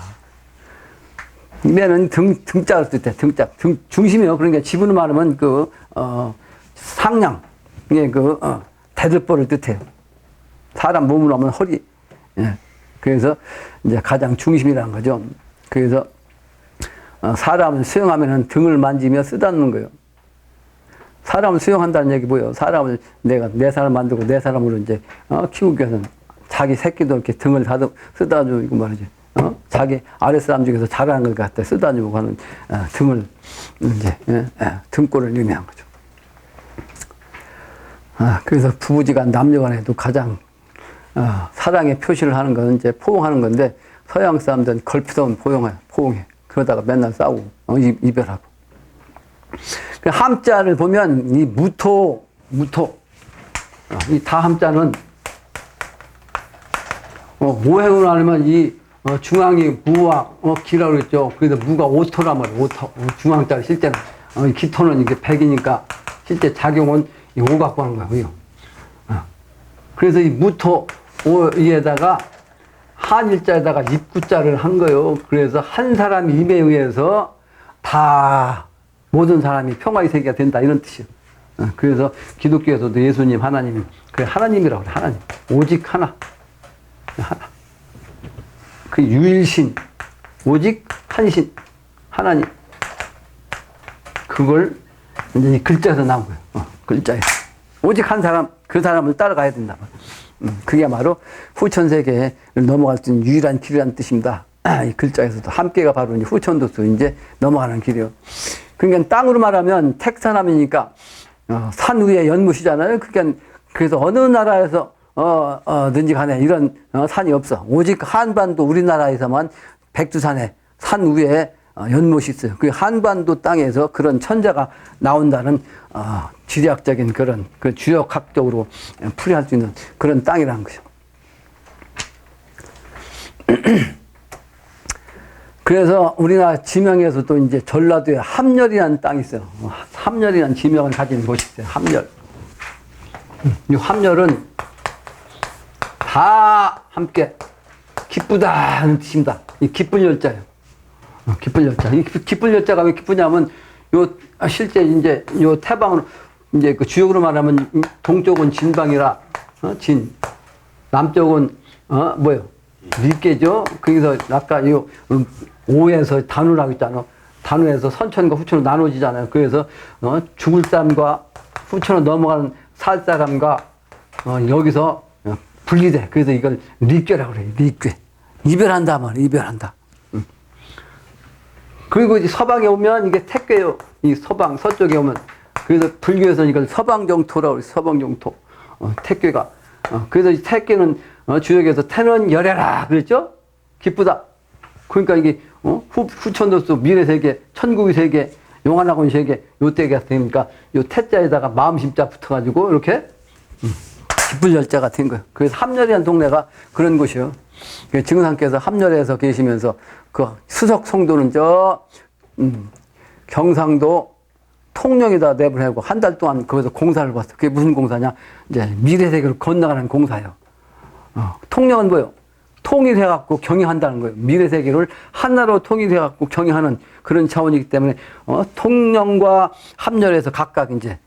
Speaker 2: 매는 등짝을 뜻해. 등짝 중심이요. 그러니까 지분을 말하면 상량 이게 대들보를 뜻해요. 사람 몸으로 하면 허리. 예. 그래서 이제 가장 중심이라는 거죠. 그래서 사람을 수용하면은 등을 만지며 쓰다듬는 거예요. 사람을 수용한다는 얘기 뭐예요? 사람을 내가 내 사람 만들고 내 사람으로 이제 키우기 위해서는 자기 새끼도 이렇게 등을 쓰다듬고 말이지. 자기 아랫사람 중에서 잘하는 걸 갖다 쓰다듬고 하는 등을 이제 등골을 의미한 거죠. 그래서 부부지간 남녀간에도 가장 사랑의 표시를 하는 건 이제 포옹하는 건데 서양 사람들은 걸핏하면 포옹해. 그러다가 맨날 싸우고 이별하고. 그 함자를 보면 이 무토 이 다함자는 오행으로 하면 이 중앙이 무와 기라고 그랬죠. 그래서 무가 오토란 말이에요. 오토. 중앙자리 실제는 기토는 이게 백이니까 실제 작용은 이 오 갖고 하는 거예요. 그래서 이 무토 오에다가 한일자에다가 입구자를 한 거예요. 그래서 한 사람 입에 의해서 다 모든 사람이 평화의 세계가 된다 이런 뜻이에요. 그래서 기독교에서도 예수님 하나님이 그래 하나님이라고 그래. 하나님 오직 하나 그 유일신 오직 한신 하나님 그걸 이제 이 글자에서 나온 거예요. 글자에서 오직 한 사람 그 사람을 따라가야 된다. 그게 바로 후천세계를 넘어갈 수 있는 유일한 길이라는 뜻입니다. 이 글자에서도 함께가 바로 이제 후천도수 이제 넘어가는 길이요. 그러니까 땅으로 말하면 택산함이니까 산 위에 연못이잖아요. 그러니까 그래서 어느 나라에서 든지 간에 이런 산이 없어. 오직 한반도 우리나라에서만 백두산에 산 위에 연못이 있어요. 그 한반도 땅에서 그런 천자가 나온다는 지리학적인 그런 그 주역학적으로 풀이할 수 있는 그런 땅이라는 거죠. 그래서 우리나라 지명에서도 이제 전라도에 함열이라는 땅이 있어요. 함열이라는 지명을 가진 곳이 있어요. 함열. 이 함열은 다 함께 기쁘다는 뜻입니다. 이 기쁜 열자예요. 기쁜 열자. 이 기쁜 열자가 왜 기쁘냐면 요 실제 이제 요 태방으로 이제 그 주역으로 말하면 동쪽은 진방이라 진, 남쪽은 뭐요? 밀계죠. 거기서 아까 요 오에서 단우라고 있잖아. 단우에서 선천과 후천으로 나눠지잖아요. 그래서 죽을 사람과 후천으로 넘어가는 살 사람과 여기서 분리돼. 그래서 이걸 리괴라고 그래요. 리괴. 이별한다 말이야. 이별한다. 그리고 이제 서방에 오면 이게 택괴요. 이 서방 서쪽에 오면 그래서 불교에서는 이걸 서방정토라고 그래요. 서방정토. 택괴가. 그래서 이 택괴는 주역에서 태는 열애라 그랬죠? 기쁘다. 그러니까 이게 후천도수 미래세계 천국의 세계 용화나곤 세계 요때가 되니까 요 태자에다가 마음심자 붙어가지고 이렇게 기쁠 열자가 된 거예요. 그래서 함열이라는 동네가 그런 곳이에요. 증상께서 함열에서 계시면서 그 수석 성도는 경상도 통영에다 내보내고 한 달 동안 거기서 공사를 봤어. 그게 무슨 공사냐? 이제 미래세계로 건너가는 공사예요. 통영은 뭐예요? 통일해갖고 경영한다는 거예요. 미래세계를 하나로 통일해갖고 경영하는 그런 차원이기 때문에, 통영과 함열에서 각각 이제,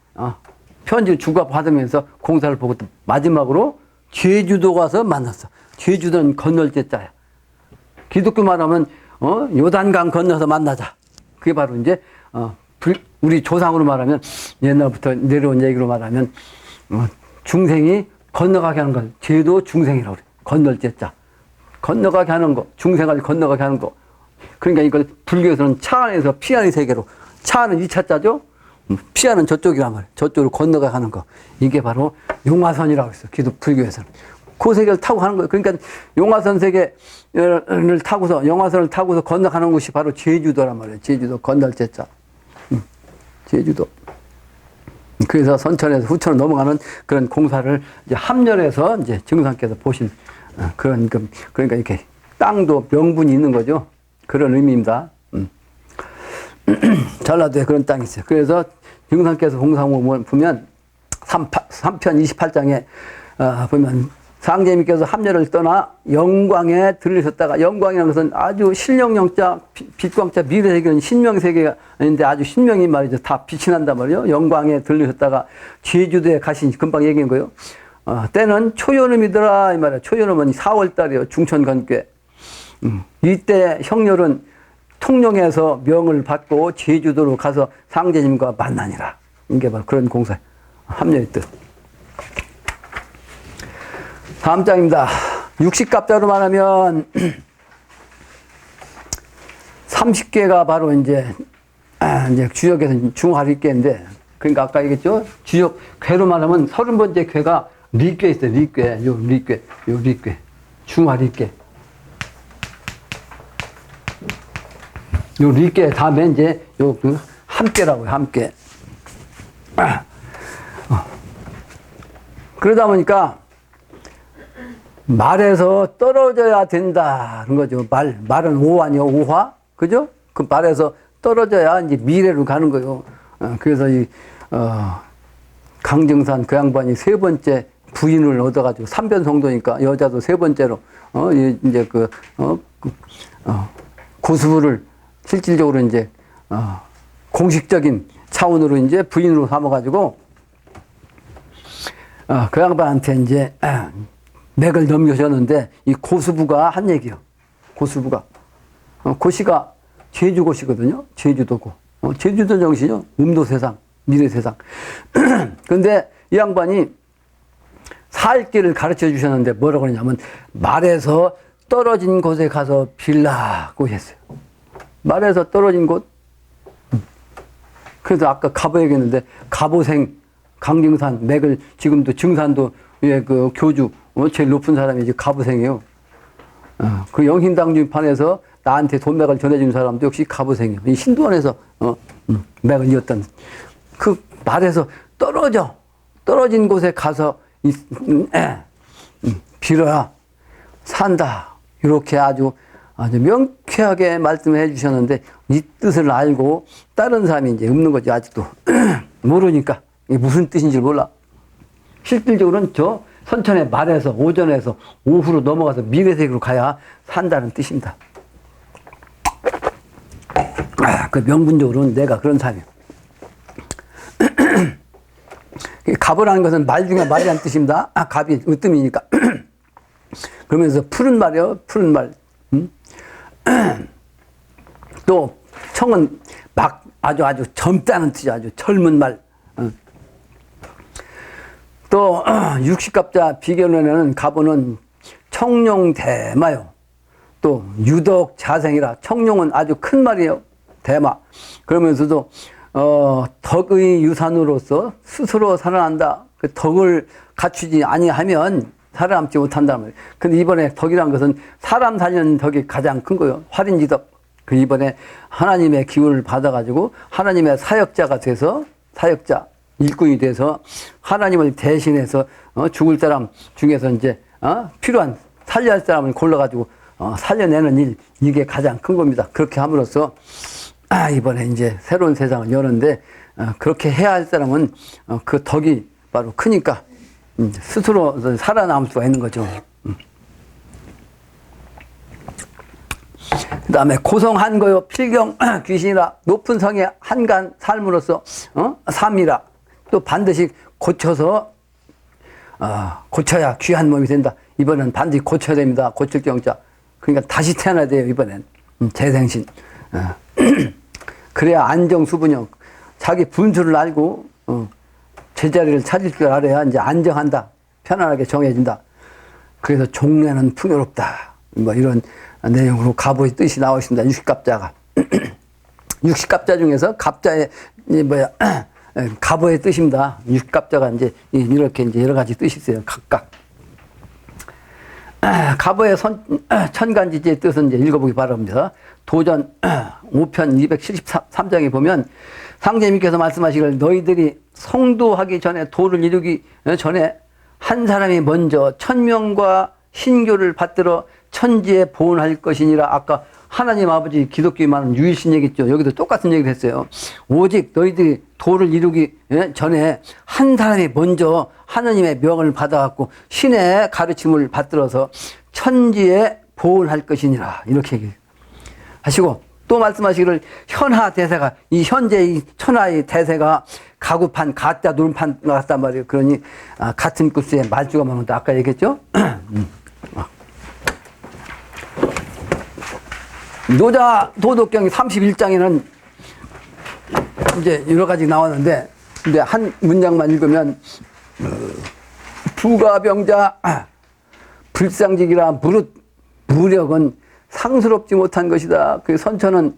Speaker 2: 편지를 주고받으면서 공사를 보고 또 마지막으로 제주도 가서 만났어. 제주도는 건널 때자야. 기독교 말하면, 요단강 건너서 만나자. 그게 바로 이제, 우리 조상으로 말하면, 옛날부터 내려온 얘기로 말하면, 중생이 건너가게 하는 건 제도 중생이라고 그래. 건널 때자. 건너가게 하는 거, 중생을 건너가게 하는 거. 그러니까 이걸 불교에서는 차 안에서 피하는 세계로, 차는 2차자죠? 피하는 저쪽이란 말이에요. 저쪽으로 건너가게 하는 거. 이게 바로 용화선이라고 했어요. 기독 불교에서는. 그 세계를 타고 가는 거예요. 그러니까 용화선 세계를 타고서, 영화선을 타고서 건너가는 곳이 바로 제주도란 말이에요. 제주도, 건널 때자. 제주도. 그래서 선천에서 후천으로 넘어가는 그런 공사를 이제 함열에서 이제 증상께서 보신 그러니까 이렇게 땅도 명분이 있는 거죠. 그런 의미입니다. 전라도에 그런 땅이 있어요. 그래서 증상께서 공사모 보면 3편 28장에 보면 상제님께서 함열을 떠나 영광에 들리셨다가, 영광이라는 것은 아주 신령영자, 빛광자, 미래세계는 신명세계가 있는데 아주 신명이 말이죠. 다 빛이 난단 말이에요. 영광에 들리셨다가 제주도에 가신, 금방 얘기한 거예요. 때는 초여름이더라 이 말이에요. 초여름은 4월달이에요. 중천건괴. 이때 형렬은 통영에서 명을 받고 제주도로 가서 상제님과 만나니라. 이게 바로 그런 공사, 함열의 뜻. 다음 장입니다. 육식갑자로 말하면 30개가 바로 이제 주역에서 중화리괴인데, 그러니까 아까 얘기했죠? 주역 괴로 말하면 30번째 괴가 리괴 있어요. 리괴. 요 리괴. 중화리괴. 요 리괴 다음에 이제 그 함께라고요. 함께. 그러다 보니까 말에서 떨어져야 된다. 그런 거죠. 말은 오화 아니요, 오화? 그죠? 그 말에서 떨어져야 이제 미래로 가는 거예요. 그래서 강정산 그 양반이 세 번째 부인을 얻어가지고, 삼변성도니까 여자도 세 번째로, 이제 고수부를 실질적으로 이제, 공식적인 차원으로 이제 부인으로 삼아가지고, 그 양반한테 이제, 맥을 넘겨줬는데, 이 고수부가 한 얘기요. 고수부가. 고시가 제주고시거든요. 제주도고. 제주도 정신이요. 음도세상, 미래세상. 근데 이 양반이 살 길을 가르쳐 주셨는데 뭐라고 그러냐면, 말에서 떨어진 곳에 가서 빌라고 했어요. 말에서 떨어진 곳. 그래서 아까 갑오 얘기했는데, 갑오생, 강증산, 맥을, 지금도 증산도, 예, 그 교주, 제일 높은 사람이 이제 갑오생이에요. 그 영신당주판에서 나한테 돈맥을 전해준 사람도 역시 갑오생이에요. 이 신도원에서, 맥을 이었던. 그 말에서 떨어진 곳에 가서, 빌어야 산다. 이렇게 아주 명쾌하게 말씀해 주셨는데, 이 뜻을 알고 다른 사람이 이제 없는 거지, 아직도. 모르니까. 이게 무슨 뜻인지 몰라. 실질적으로는 저 선천의 말에서, 오전에서, 오후로 넘어가서 미래세계로 가야 산다는 뜻입니다. 그 명분적으로는 내가 그런 사람이에요. 갑오라는 것은 말 중에 말이라는 뜻입니다. 갑이 으뜸이니까. 그러면서 푸른 말이요, 푸른 말. 또 청은 막 아주 젊다는 뜻이 아주 젊은 말. 또 육식갑자 비견론에는 갑오는 청룡대마요. 또 유덕 자생이라 청룡은 아주 큰 말이에요. 대마. 그러면서도 덕의 유산으로서 스스로 살아난다. 그 덕을 갖추지 아니하면 살아남지 못한다는 말이에요. 근데 이번에 덕이란 것은 사람 살리는 덕이 가장 큰 거예요. 활인지덕. 그 이번에 하나님의 기운을 받아가지고 하나님의 사역자가 돼서, 사역자, 일꾼이 돼서 하나님을 대신해서 죽을 사람 중에서 이제 필요한 살려야 할 사람을 골라가지고 살려내는 일, 이게 가장 큰 겁니다. 그렇게 함으로써 이번에 이제 새로운 세상을 여는데 그렇게 해야 할 사람은 그 덕이 바로 크니까 스스로 살아남을 수가 있는 거죠. 그 다음에 고성한거요 필경 귀신이라 높은 성의 한간 삶으로서 삶이라 또 반드시 고쳐서 고쳐야 귀한 몸이 된다. 이번엔 반드시 고쳐야 됩니다. 고칠 경자. 그러니까 다시 태어나야 돼요. 이번엔 재생신. 그래야 안정수분형. 자기 분수를 알고 제자리를 찾을 줄 알아야 이제 안정한다. 편안하게 정해진다. 그래서 종래는 풍요롭다. 뭐 이런 내용으로 갑오의 뜻이 나오십니다. 육식갑자가. 육식갑자 중에서 갑자의 갑오의 뜻입니다. 육식갑자가 이제 이렇게 이제 여러 가지 뜻이 있어요. 각각. 갑오의 천간지지의 뜻은 이제 읽어보기 바랍니다. 도전 5편 273장에 보면 상제님께서 말씀하시기를 너희들이 성도하기 전에 도를 이루기 전에 한 사람이 먼저 천명과 신교를 받들어 천지에 보온할 것이니라. 아까 하나님 아버지 기독교에 말하는 유일신 얘기죠. 여기도 똑같은 얘기를 했어요. 오직 너희들이 도를 이루기 전에 한 사람이 먼저 하나님의 명을 받아갖고 신의 가르침을 받들어서 천지에 보온할 것이니라. 이렇게 얘기하시고 또 말씀하시기를 현하 대세가 이 현재 이 천하의 대세가 가구판 가짜 논판 같단 말이에요. 그러니 같은 급수의 말주가 많은데 아까 얘기했죠. 노자 도덕경 31장에는 이제 여러 가지 나왔는데 근데 한 문장만 읽으면 부가병자 불상직이라 무릇 무력은 상스럽지 못한 것이다. 그 선천은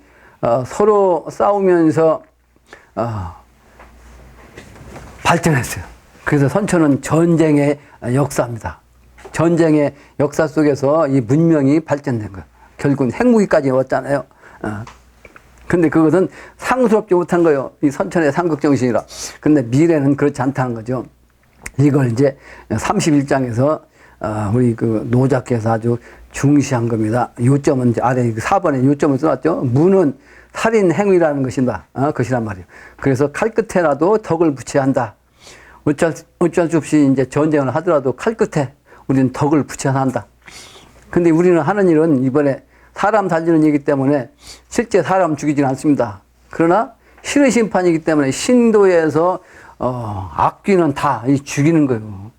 Speaker 2: 서로 싸우면서 발전했어요. 그래서 선천은 전쟁의 역사입니다. 전쟁의 역사 속에서 이 문명이 발전된 거예요. 결국은 핵무기까지 왔잖아요. 근데 그것은 상스럽지 못한 거예요. 이 선천의 상극정신이라. 근데 미래는 그렇지 않다는 거죠. 이걸 이제 31장에서 우리 그 노자께서 아주 중시한 겁니다. 요점은 이제 아래 4번에 요점을 써놨죠. 무는 살인 행위라는 것이다. 것이란 말이에요. 그래서 칼끝에라도 덕을 붙여야 한다. 어쩔 수 없이 이제 전쟁을 하더라도 칼끝에 우리는 덕을 붙여야 한다. 근데 우리는 하는 일은 이번에 사람 살리는 일이기 때문에 실제 사람 죽이지는 않습니다. 그러나 신의 심판이기 때문에 신도에서 악귀는 다 죽이는 거예요.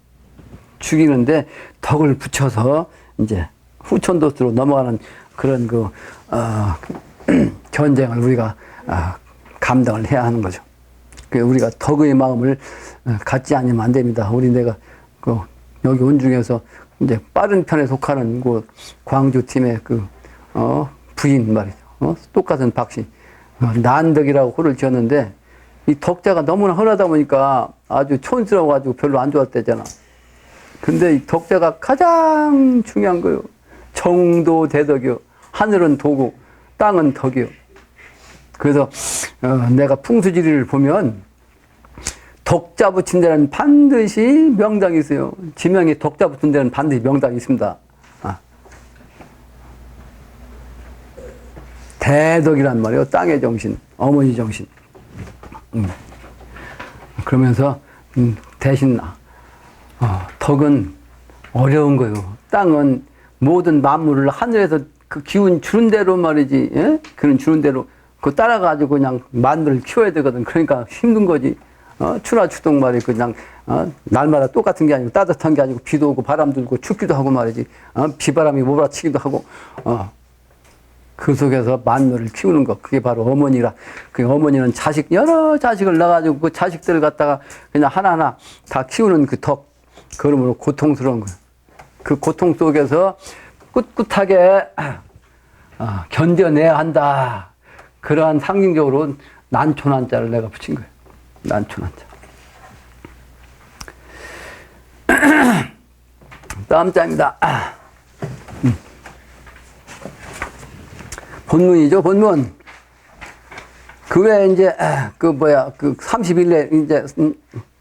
Speaker 2: 죽이는데 덕을 붙여서 이제 후천도스로 넘어가는 그런 그 전쟁을 우리가 감당을 해야 하는 거죠. 우리가 덕의 마음을 갖지 않으면 안 됩니다. 우리 내가 여기 온 중에서 이제 빠른 편에 속하는 그 광주 팀의 부인 말이죠. 똑같은 박씨. 난덕이라고 호를 지었는데, 이 덕자가 너무나 흔하다 보니까 아주 촌스러워가지고 별로 안 좋았대잖아. 근데 이 덕자가 가장 중요한 거요. 정도 대덕이요. 하늘은 도고, 땅은 덕이요. 그래서, 내가 풍수지리를 보면, 덕자 붙인 데는 반드시 명당이 있어요. 지명에 덕자 붙은 데는 반드시 명당이 있습니다. 대덕이란 말이에요. 땅의 정신, 어머니 정신. 그러면서 대신 덕은 어려운 거예요. 땅은 모든 만물을 하늘에서 그 기운 주는 대로 말이지. 예? 그런 주는 대로 그 따라가지고 그냥 만물을 키워야 되거든. 그러니까 힘든 거지. 추나 추동 말이 그냥 날마다 똑같은 게 아니고 따뜻한 게 아니고 비도 오고 바람도 불고 춥기도 하고 말이지. 비바람이 몰아치기도 하고. 그 속에서 만물을 키우는 것, 그게 바로 어머니라. 그 어머니는 여러 자식을 낳아가지고 그 자식들을 갖다가 그냥 하나하나 다 키우는 그 덕, 그러므로 고통스러운 거예요. 그 고통 속에서 꿋꿋하게 견뎌내야 한다. 그러한 상징적으로 난초난자를 내가 붙인 거예요. 난초난자. 다음 자입니다. 본문이죠, 본문. 그 외에 이제, 30일에 이제,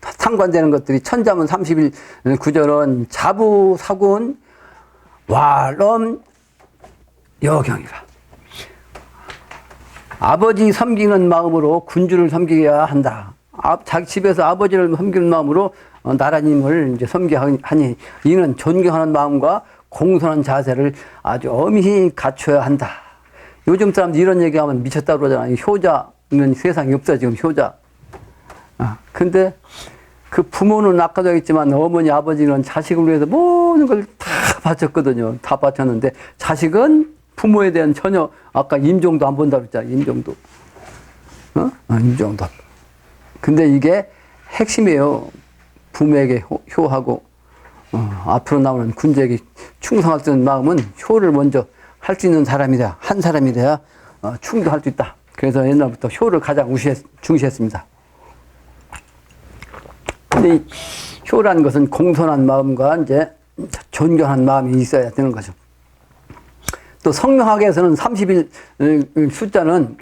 Speaker 2: 상관되는 것들이, 천자문 30일 구절은 자부, 사군, 와름, 여경이라. 아버지 섬기는 마음으로 군주를 섬기어야 한다. 자기 집에서 아버지를 섬기는 마음으로 나라님을 이제 섬기하니, 이는 존경하는 마음과 공손한 자세를 아주 엄히 갖춰야 한다. 요즘 사람들 이런 얘기하면 미쳤다 그러잖아요. 효자는 세상에 없어, 지금 효자. 근데 그 부모는 아까도 했지만 어머니, 아버지는 자식을 위해서 모든 걸 다 바쳤거든요. 다 바쳤는데 자식은 부모에 대한 전혀, 아까 임종도 안 본다고 그랬잖아요. 임종도. 임종도. 근데 이게 핵심이에요. 부모에게 효하고, 앞으로 나오는 군주에게 충성할 수 있는 마음은 효를 먼저 할 수 있는 사람이다. 한 사람이 돼야 충성할 수 있다. 그래서 옛날부터 효를 가장 중시했습니다. 근데 이 효라는 것은 공손한 마음과 이제 존경한 마음이 있어야 되는 거죠. 또 성명학에서는 30일 숫자는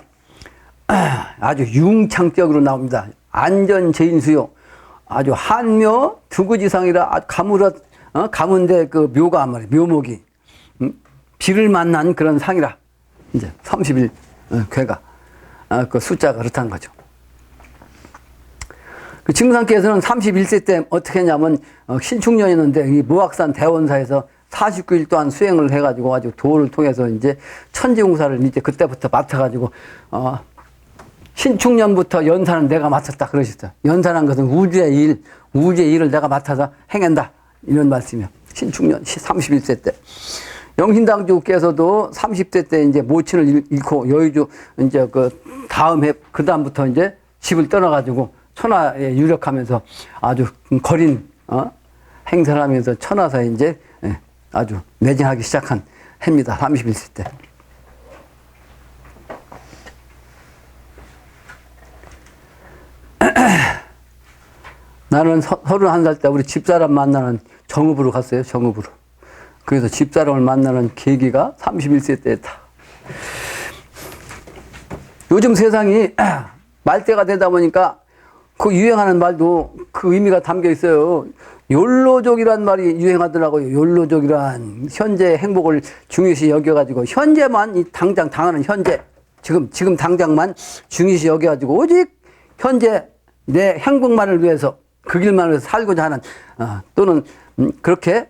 Speaker 2: 아주 융창격으로 나옵니다. 안전제인수요. 아주 한묘 두구지상이라 가문대 그 묘가 말이에요. 묘목이. 비를 만난 그런 상이라. 이제 30일 괴가. 그 숫자가 그렇다는 거죠. 그 증상께서는 31세 때 어떻게 했냐면, 신축년이었는데, 이 모악산 대원사에서 49일 동안 수행을 해가지고 아주 도를 통해서 이제 천지공사를 이제 그때부터 맡아가지고, 신축년부터 연사는 내가 맡았다 그러셨어요. 연사란 것은 우주의 일을 내가 맡아서 행한다. 이런 말씀이에요. 신축년 31세 때. 영신당주께서도 30대 때 이제 모친을 잃고 여의주 이제 그 다음부터 이제 집을 떠나가지고 천하에 유력하면서 아주 거린, 행사를 하면서 천하사에 이제 아주 매진하기 시작한 해입니다. 31세 때. 나는 31살 때 우리 집사람 만나는 정읍으로 갔어요. 정읍으로. 그래서 집사람을 만나는 계기가 31세 때였다. 요즘 세상이 말대가 되다 보니까 그 유행하는 말도 그 의미가 담겨 있어요. 욜로족이란 말이 유행하더라고요. 욜로족이란 현재 행복을 중요시 여겨가지고 현재만 이 당장 당하는 현재 지금 당장만 중요시 여겨가지고 오직 현재 내 행복만을 위해서 그 길만을 위해서 살고자 하는 또는 그렇게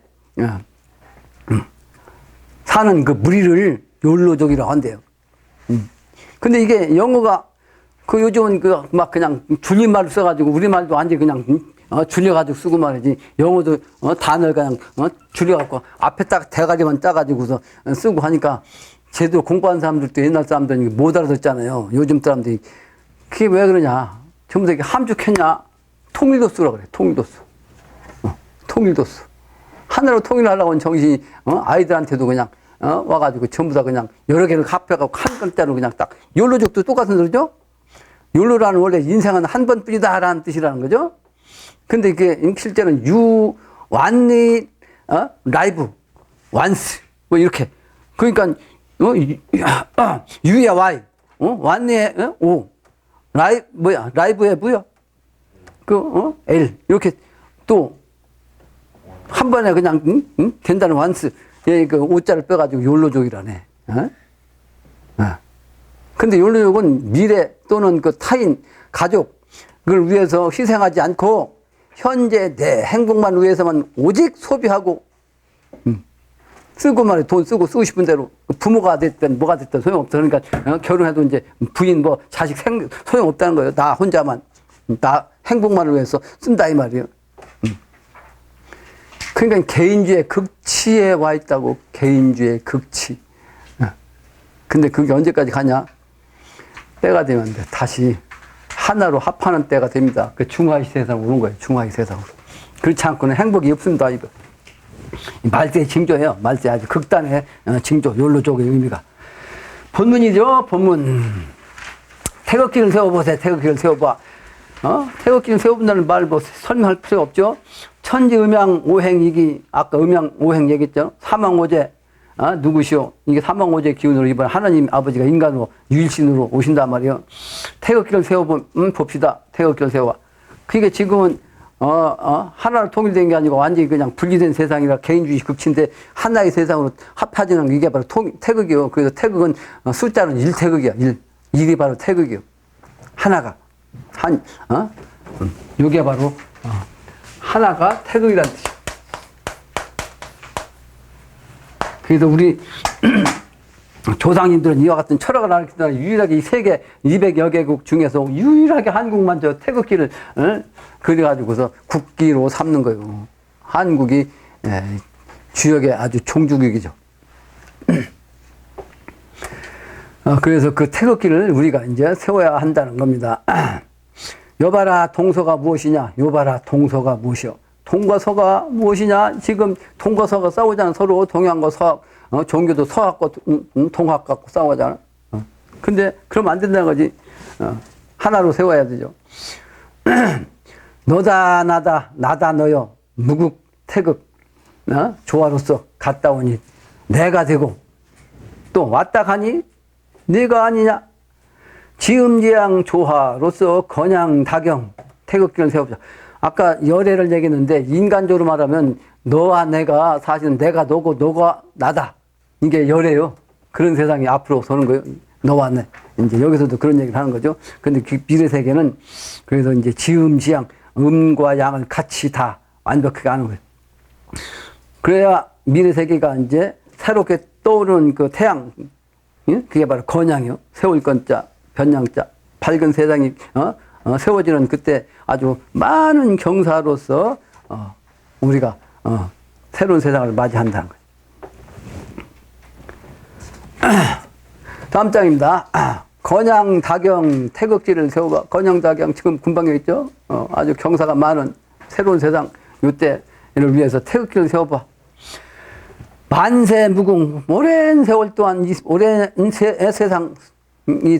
Speaker 2: 사는 그 무리를 욜로족이라고 한대요. 근데 이게 영어가 요즘은 막 그냥 줄임말을 써가지고 우리말도 완전히 그냥 줄여가지고 쓰고 말이지. 영어도 단어를 그냥 줄여갖고 앞에 딱 대가리만 따가지고서 쓰고 하니까 제대로 공부한 사람들도 옛날 사람들이 못 알아듣잖아요. 요즘 사람들이. 그게 왜 그러냐. 전부 다 이게 함축했냐. 통일도수라고 그래. 통일도수. 통일도수. 하나로 통일하려고 하는 정신이, 아이들한테도 그냥, 와가지고 전부 다 그냥 여러 개를 합해갖고 한 글자로 그냥 딱, 욜로족도 똑같은 소리죠? 욜로라는 원래 인생은 한 번뿐이다 라는 뜻이라는 거죠? 근데 이게 실제는 you only live once 뭐 이렇게 그러니까 you야 y only의 o live 뭐야 live의 뭐야 l 이렇게 또 한 번에 그냥 된다는 once 그 오자를 빼가지고 욜로족이라네. 근데 욜로족은 미래 또는 그 타인 가족을 위해서 희생하지 않고 현재 내 행복만 위해서만 오직 소비하고 쓰고만 해. 돈 쓰고 쓰고 싶은 대로 부모가 됐든 뭐가 됐든 소용없다. 그러니까 결혼해도 이제 부인 뭐 자식 소용없다는 거예요. 나 혼자만 나 행복만을 위해서 쓴다 이 말이에요. 그러니까 개인주의 극치에 와 있다고. 개인주의 극치. 근데 그게 언제까지 가냐? 때가 되면 다시 하나로 합하는 때가 됩니다. 그 중화의 세상으로 오는 거예요. 중화의 세상으로. 그렇지 않고는 행복이 없습니다. 이거. 말세의 징조예요. 말세 아주 극단의 징조. 욜로족의 의미가. 본문이죠. 본문. 태극기를 세워보세요. 태극기를 세워봐. 태극기를 세워본다는 말 뭐 설명할 필요 없죠. 천지 음양 오행이기 아까 음양 오행 얘기했죠. 사망오제 누구시오? 이게 사망오제 기운으로 이번 하나님 아버지가 인간으로 유일신으로 오신단 말이에요. 태극기를 세워봅시다. 태극기를 세워. 그게 지금은 하나로 통일된 게 아니고 완전히 그냥 분리된 세상이라 개인주의 극치인데 하나의 세상으로 합하지는 이게 바로 태극이요. 그래서 태극은 숫자는 1태극이야. 1이 바로 태극이요. 하나가 이게 바로 하나가 태극이라는 뜻이야. 그래서 우리 조상님들은 이와 같은 철학을 알았기 유일하게 이 세계 200여 개국 중에서 유일하게 한국만 저 태극기를 그려가지고서 국기로 삼는 거예요. 한국이 주역의 아주 종주국이죠. 그래서 그 태극기를 우리가 이제 세워야 한다는 겁니다. 여봐라 동서가 무엇이냐? 여봐라 동서가 무엇이요? 동과 서가 무엇이냐? 지금 동과 서가 싸우잖아. 서로 동양과 서학, 종교도 서학과 동학 갖고 싸우잖아. 근데 그러면 안 된다는 거지. 하나로 세워야 되죠. 너다 나다 나다 너요 무국 태극 조화로서 갔다 오니 내가 되고 또 왔다 가니 네가 아니냐. 지음지양 조화로서 건양다경 태극기를 세워보자. 아까 열애를 얘기했는데 인간적으로 말하면 너와 내가 사실은 내가 너고 너가 나다. 이게 열애요. 그런 세상이 앞으로 서는 거예요. 너와 내. 이제 여기서도 그런 얘기를 하는 거죠. 근데 그 미래 세계는 그래서 이제 지음지양 음과 양을 같이 다 완벽하게 하는 거예요. 그래야 미래 세계가 이제 새롭게 떠오르는 그 태양, 그게 바로 건양이요. 세울 건자, 변양자, 밝은 세상이 세워지는 그때 아주 많은 경사로서 우리가 새로운 세상을 맞이한다는 거예요. 다음 장입니다. 건양다경 태극기를 세워봐. 건양다경 지금 금방 있죠. 아주 경사가 많은 새로운 세상 이때를 위해서 태극기를 세워봐. 만세 무궁 오랜 세월 동안 오랜 세상이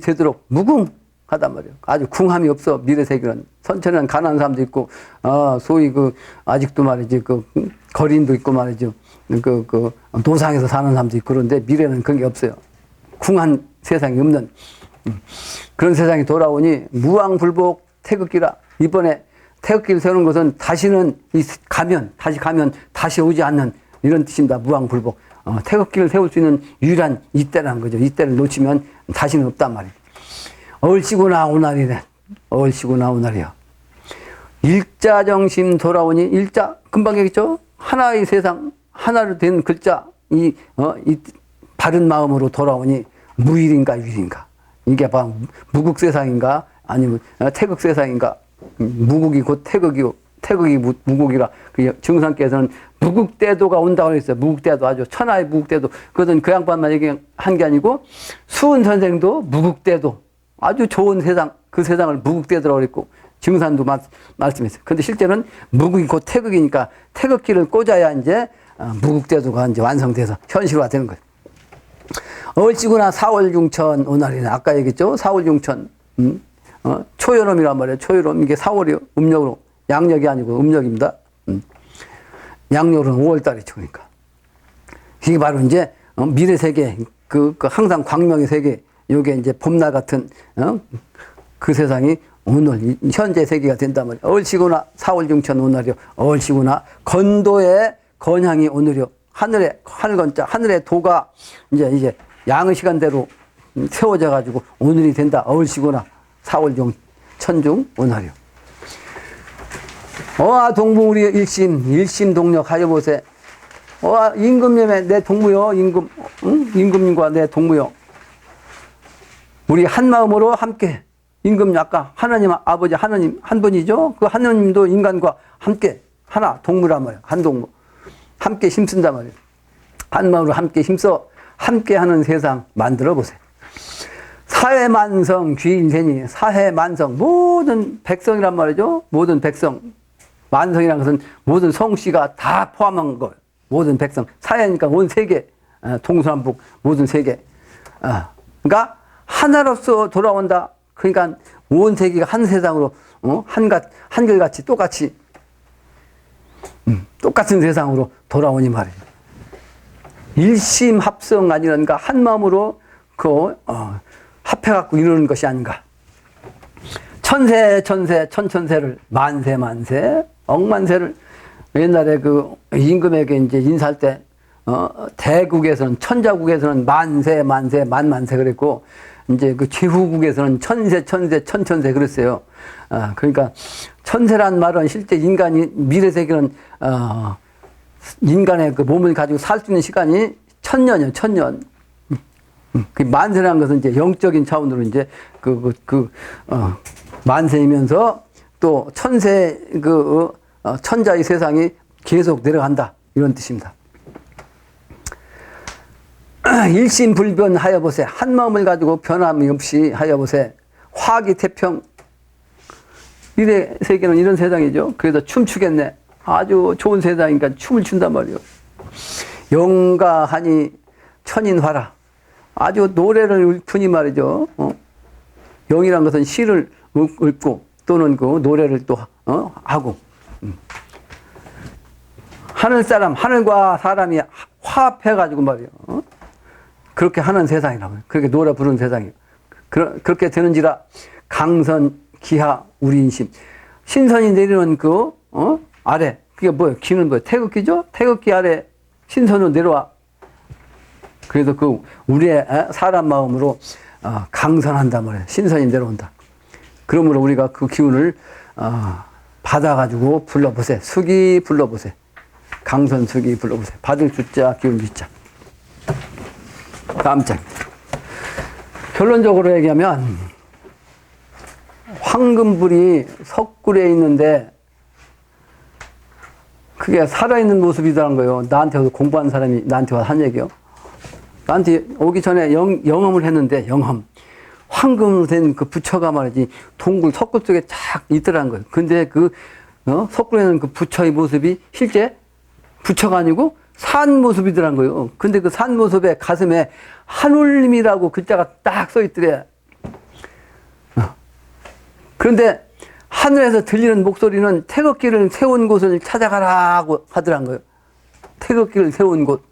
Speaker 2: 되도록 무궁하단 말이에요. 아주 궁함이 없어. 미래 세계는 선천에는 가난한 사람도 있고 소위 그 아직도 말이지 그 거린도 있고 말이죠. 그 노상에서 사는 사람도 있고 그런데 미래는 그런 게 없어요. 궁한 세상이 없는 그런 세상이 돌아오니 무왕불복 태극기라. 이번에 태극기를 세우는 것은 다시는 다시 가면 다시 오지 않는 이런 뜻입니다. 무왕불복. 태극기를 세울 수 있는 유일한 이때라는 거죠. 이때를 놓치면 다시는 없단 말이에요. 얼씨구 나오날이네. 얼씨구 나오날이야. 일자정신 돌아오니 일자 금방 얘기했죠. 하나의 세상 하나로 된 글자 이 바른 마음으로 돌아오니 무일인가 유일인가. 이게 바로 무국 세상인가 아니면 태극 세상인가. 무국이 곧 태극이고 태극이 무국이라 그 증상께서는 무국대도가 온다고 했어요. 무국대도 아주 천하의 무국대도. 그것은 그 양반만 얘기한 게 아니고 수은 선생도 무국대도 아주 좋은 세상 그 세상을 무국대도라고 그랬고 증산도 말씀했어요. 근데 실제는 무국이 곧 태극이니까 태극기를 꽂아야 이제 무국대도가 이제 완성돼서 현실화 되는 거예요. 얼씨구나 4월 중천 오날이네. 아까 얘기했죠? 4월 중천. 초여름이란 말이에요. 초여름. 이게 4월이 음력으로. 양력이 아니고 음력입니다. 양력으로는 5월달이죠. 그러니까. 이게 바로 이제 미래 세계, 항상 광명의 세계, 요게 이제 봄날 같은, 그 세상이 오늘, 현재 세계가 된단 말이에요. 얼씨구나 4월 중천 오늘이요. 얼씨구나 건도의 건향이 오늘이요. 하늘건자, 하늘의 도가 이제 양의 시간대로 세워져 가지고 오늘이 된다. 얼씨구나 4월 천중 오늘이요. 어아 동무 우리 일심 동력 하여보세. 어아 임금님의 내 동무요. 임금님과 내 동무요. 우리 한 마음으로 함께. 임금 아까 하나님 아버지 하나님 한 분이죠. 그 하나님도 인간과 함께 하나 동무란 말이에요. 한 동무. 함께 힘쓴단 말이에요. 한 마음으로 함께 힘써 함께하는 세상 만들어 보세요. 사회만성 귀인되니 사회만성 모든 백성이란 말이죠. 모든 백성. 만성이라는 것은 모든 성씨가 다 포함한 거예요. 모든 백성. 사회니까 온 세계, 동서남북 모든 세계. 그러니까 하나로서 돌아온다. 그러니까 온 세계가 한 세상으로 한결같이 똑같이 똑같은 세상으로 돌아오니 말이에요. 일심합성 아니란가 한 마음으로 합해갖고 이루는 것이 아닌가. 천천세를 만세 억만세를 옛날에 그 임금에게 이제 인사할 때 대국에서는 천자국에서는 만세 만만세 그랬고 이제 그 최후국에서는 천천세 그랬어요. 그러니까 천세란 말은 실제 인간이 미래 세계는 인간의 그 몸을 가지고 살 수 있는 시간이 1000년이요, 1000년. 그 만세라는 것은 이제 영적인 차원으로 이제 만세이면서 또 천세 천자의 세상이 계속 내려간다. 이런 뜻입니다. 일심불변 하여보세. 한 마음을 가지고 변함이 없이 하여보세. 화기태평. 미래 세계는 이런 세상이죠. 그래서 춤추겠네. 아주 좋은 세상이니까 춤을 춘단 말이에요. 영가하니 천인화라. 아주 노래를 읊으니 말이죠. 영이란 것은 시를 읊고 또는 그 노래를 또 하고. 하늘과 사람이 화합해가지고 말이에요. 그렇게 하는 세상이라고요. 그렇게 노래 부르는 세상이에요. 그렇게 되는지라 강선 기하 우리 인심. 신선이 내리는 아래. 그게 뭐예요? 기는 뭐예요? 태극기죠? 태극기 아래 신선으로 내려와. 그래서 우리의 사람 마음으로 강선한단 말이에요. 신선이 내려온다. 그러므로 우리가 그 기운을 받아가지고 불러보세. 수기 불러보세. 강선 수기 불러보세. 받을 주자 기운 주자. 다음 장. 결론적으로 얘기하면 황금불이 석굴에 있는데 그게 살아있는 모습이라는 거예요. 나한테 와서 공부한 사람이 나한테 와서 한 얘기요. 나한테 오기 전에 영험을 했는데 영험. 황금으로 된 그 부처가 말이지 동굴 석굴 속에 쫙 있더라는 거예요. 근데 석굴에는 그 부처의 모습이 실제 부처가 아니고 산 모습이더란 거예요. 근데 그 산 모습에 가슴에 한울림이라고 글자가 딱 써 있더래. 그런데 하늘에서 들리는 목소리는 태극기를 세운 곳을 찾아가라고 하더란 거예요. 태극기를 세운 곳.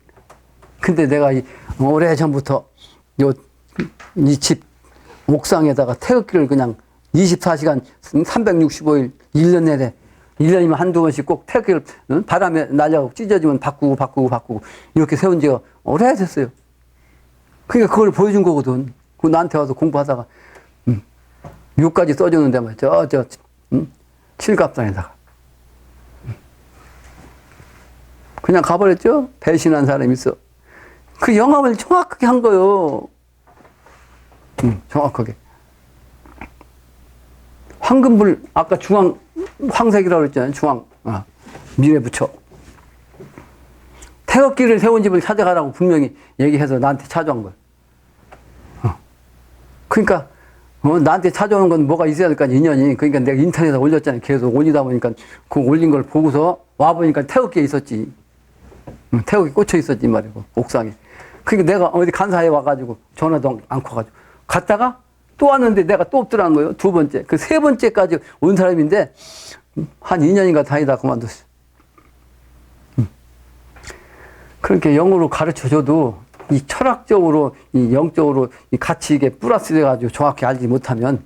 Speaker 2: 근데 내가 오래전부터 이 집 옥상에다가 태극기를 그냥 24시간 365일 1년 내내 1년이면 한두 번씩 꼭 태극기를 바람에 날려가고 찢어지면 바꾸고 이렇게 세운 지가 오래됐어요. 그러니까 그걸 보여준 거거든. 그 나한테 와서 공부하다가 여기까지 써줬는데 말이야. 칠갑산에다가. 그냥 가버렸죠? 배신한 사람이 있어. 그 영감을 정확하게 한 거요. 정확하게. 황금불, 아까 중앙, 황색이라고 그랬잖아요. 중앙, 미래부처. 태극기를 세운 집을 찾아가라고 분명히 얘기해서 나한테 찾아온 거예요. 그러니까, 나한테 찾아오는 건 뭐가 있어야 될 거 아니야, 인연이. 그러니까 내가 인터넷에 올렸잖아요. 계속 올리다 보니까 그 올린 걸 보고서 와보니까 태극기에 있었지. 태극기 꽂혀 있었지 말이고 옥상에. 그러니까 내가 어디 간사에 와가지고 전화도 않고 가지고 갔다가 또 왔는데 내가 또 없더라는 거예요. 두 번째. 그 세 번째까지 온 사람인데 한 2년인가 다니다 그만뒀어요. 그렇게 영어로 가르쳐줘도 이 철학적으로, 이 영적으로 이 같이 이게 플러스 돼가지고 정확히 알지 못하면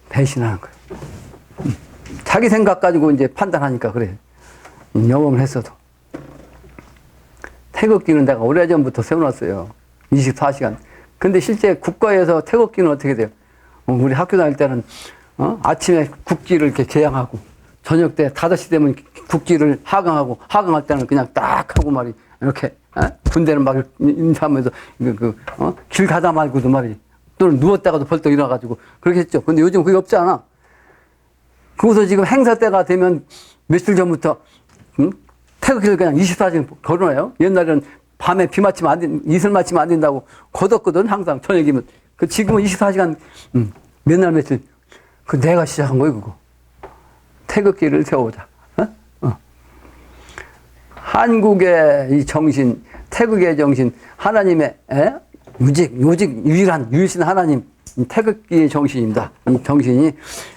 Speaker 2: 배신하는 거예요. 자기 생각 가지고 이제 판단하니까 그래. 영업을 했어도. 태극기는 내가 오래전부터 세워놨어요. 24시간. 근데 실제 국가에서 태극기는 어떻게 돼요? 우리 학교 다닐 때는, 아침에 국기를 이렇게 개양하고, 저녁 때 5시 되면 국기를 하강하고, 하강할 때는 그냥 딱 하고 말이, 이렇게, 군대는 막 인사하면서, 길 가다 말고도 말이, 또는 누웠다가도 벌떡 일어나가지고, 그렇게 했죠. 근데 요즘 그게 없잖아. 그래서 지금 행사 때가 되면 며칠 전부터, 태극기를 그냥 24시간 걸어놔요. 옛날에는 밤에 비 맞히면 안 된, 이슬 맞히면 안 된다고 걷었거든, 항상 저녁이면. 그 지금은 24시간, 맨날 며칠. 그 내가 시작한 거예요, 그거. 태극기를 세워보자. 한국의 이 정신, 태극의 정신, 하나님의, 오직 유일신 하나님, 태극기의 정신입니다. 이 정신이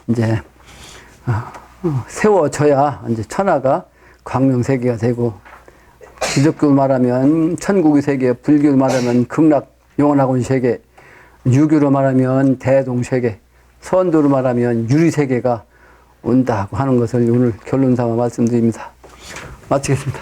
Speaker 2: 이제, 세워져야 이제 천하가 광명세계가 되고, 기독교 말하면 천국의 세계, 불교 말하면 극락 영원학원 세계, 유교로 말하면 대동세계, 선도로 말하면 유리세계가 온다고 하는 것을 오늘 결론 삼아 말씀드립니다. 마치겠습니다.